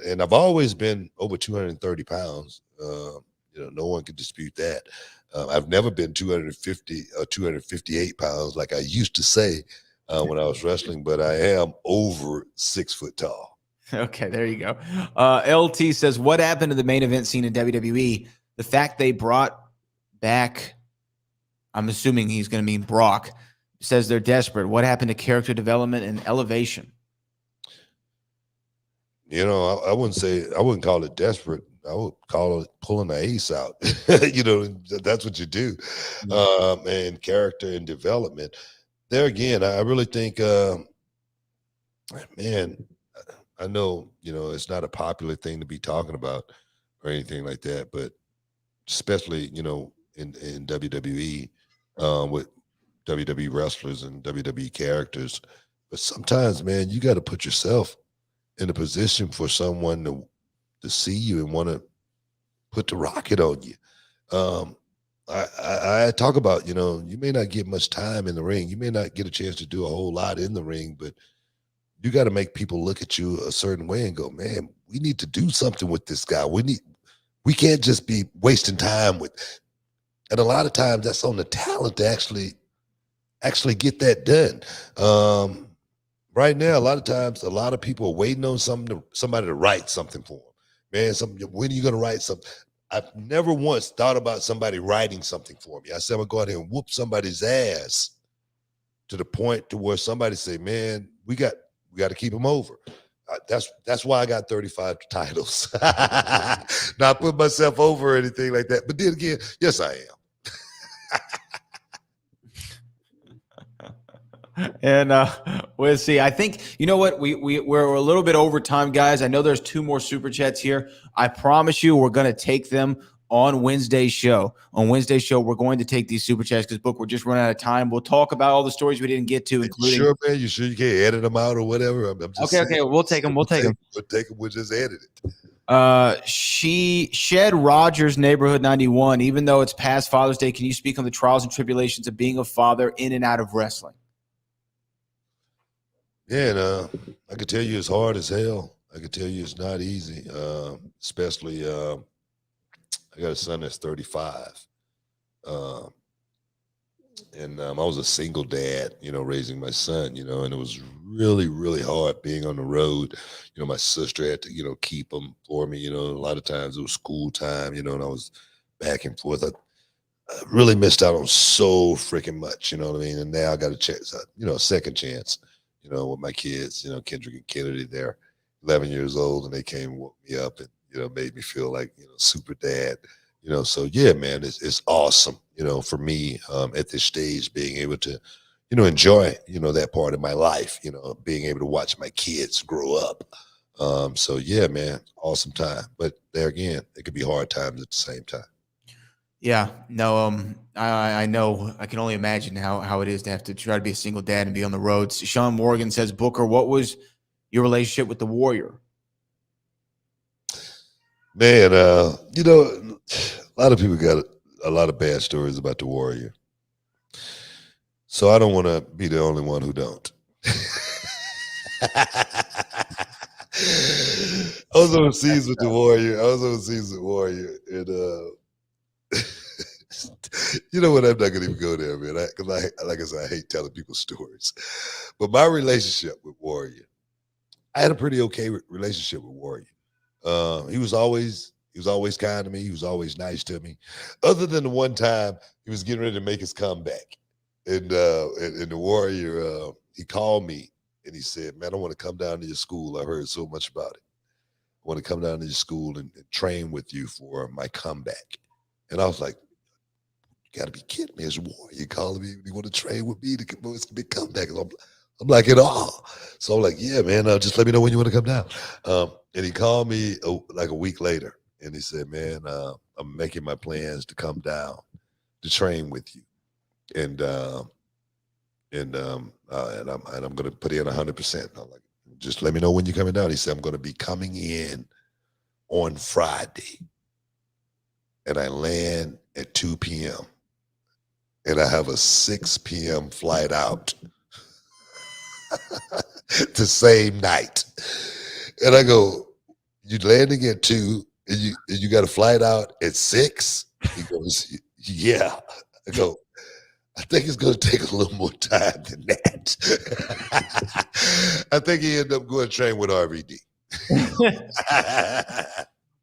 and I've always been over 230 pounds. No one can dispute that. I've never been 250 or 258 pounds like I used to say when I was wrestling, but I am over 6 foot tall. Okay, there you go. LT says, what happened to the main event scene in WWE? The fact they brought back, I'm assuming he's going to mean Brock, says they're desperate. What happened to character development and elevation? I wouldn't call it desperate. I would call it pulling the ace out. That's what you do. And character and development. There again, I really think, man, I know, it's not a popular thing to be talking about or anything like that, but especially, in WWE, with WWE wrestlers and WWE characters. But sometimes, man, you got to put yourself in a position for someone to see you and want to put the rocket on you. I talk about, you may not get much time in the ring. You may not get a chance to do a whole lot in the ring, but you got to make people look at you a certain way and go, man, we need to do something with this guy. We can't just be wasting time with. And a lot of times that's on the talent to actually get that done. Right now, a lot of times, a lot of people are waiting on somebody to write something for them. Man, when are you going to write something? I've never once thought about somebody writing something for me. I said, I'm going to go out here and whoop somebody's ass to the point to where somebody say, man, we got to keep him over. That's why I got 35 titles. Not put myself over or anything like that. But then again, yes, I am. And we'll see. I think, you know what? We're a little bit over time, guys. I know there's 2 more super chats here. I promise you we're going to take them on Wednesday's show. On Wednesday's show, we're going to take these super chats because, Book, we're just running out of time. We'll talk about all the stories we didn't get to, including. Sure, man. You sure you can't edit them out or whatever? I'm just okay. We'll take them. We'll take them. We'll just edit it. She Shed Rogers, Neighborhood 91. Even though it's past Father's Day, can you speak on the trials and tribulations of being a father in and out of wrestling? Yeah, and I could tell you it's hard as hell. I could tell you it's not easy, especially I got a son that's 35. And I was a single dad, raising my son, and it was really, really hard being on the road. My sister had to, keep him for me, a lot of times it was school time, and I was back and forth. I really missed out on so freaking much, you know what I mean? And now I got a chance, a second chance, with my kids, Kendrick and Kennedy, they're 11 years old, and they came and woke me up and, made me feel like, super dad, so yeah, man, it's awesome, for me at this stage, being able to, enjoy, that part of my life, being able to watch my kids grow up. So yeah, man, awesome time. But there again, it could be hard times at the same time. Yeah, no, I know. I can only imagine how it is to have to try to be a single dad and be on the road. Sean Morgan says, Booker, what was your relationship with the Warrior? Man, a lot of people got a lot of bad stories about the Warrior. So I don't want to be the only one who don't. I was overseas with the Warrior. And you know what? I'm not gonna even go there, man. Because like I said, I hate telling people stories. But my relationship with Warrior, I had a pretty okay relationship with Warrior. He was always kind to me. He was always nice to me. Other than the one time he was getting ready to make his comeback, and the Warrior, he called me and he said, "Man, I want to come down to your school. I heard so much about it. I want to come down to your school and train with you for my comeback." And I was like, "You got to be kidding me! It's Warrior calling me. You want to train with me to big comeback?" I'm like in awe. So I'm like, "Yeah, man. Just let me know when you want to come down." And he called me like a week later, and he said, "Man, I'm making my plans to come down to train with you, and I'm going to put in 100%." I'm like, "Just let me know when you're coming down." He said, "I'm going to be coming in on Friday, and I land at 2 p.m. and I have a 6 p.m. flight out the same night." And I go, "You landing at 2 and you got a flight out at 6?" He goes, "Yeah." I go, "I think it's going to take a little more time than that." I think he ended up going to train with RVD.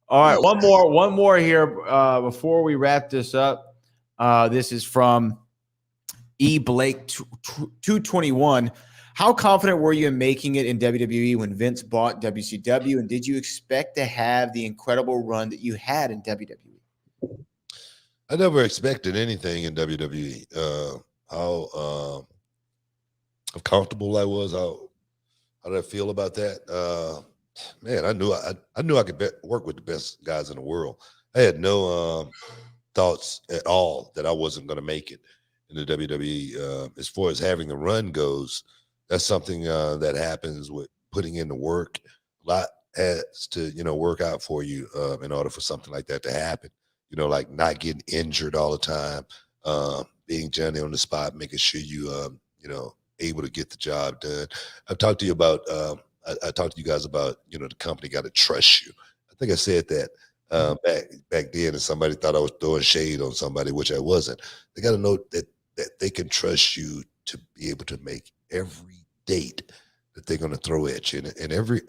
All right, one more here before we wrap this up. This is from E. Blake 221. How confident were you in making it in WWE when Vince bought WCW, and did you expect to have the incredible run that you had in WWE? I never expected anything in WWE. How comfortable I was, how did I feel about that? Man, I knew I could work with the best guys in the world. I had no thoughts at all that I wasn't going to make it in the WWE. As far as having the run goes, that's something that happens with putting in the work. A lot has to, work out for you in order for something like that to happen. Like not getting injured all the time, being Johnny on the spot, making sure you, able to get the job done. I've talked to you about, I talked to you guys about, the company got to trust you. I think I said that back then, and somebody thought I was throwing shade on somebody, which I wasn't. They got to know that they can trust you to be able to make every date that they're going to throw at you, and every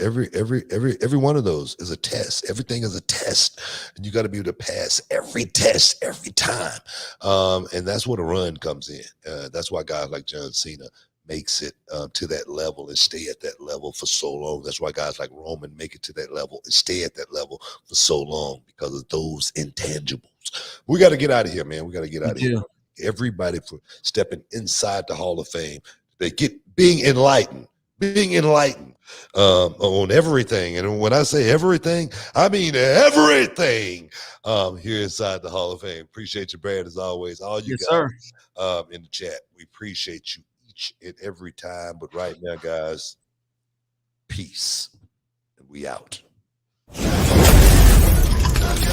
one of those is a test. Everything is a test, and you got to be able to pass every test every time. And that's where the run comes in. That's why guys like John Cena makes it to that level and stay at that level for so long. That's why guys like Roman make it to that level and stay at that level for so long, because of those intangibles. We got to get out of here, man. We got to get out of here. Everybody for stepping inside the Hall of Fame. They get being enlightened on everything. And when I say everything, I mean everything here inside the Hall of Fame. Appreciate you, Brad, as always. All you guys in the chat, we appreciate you each and every time. But right now, guys, peace. And we out.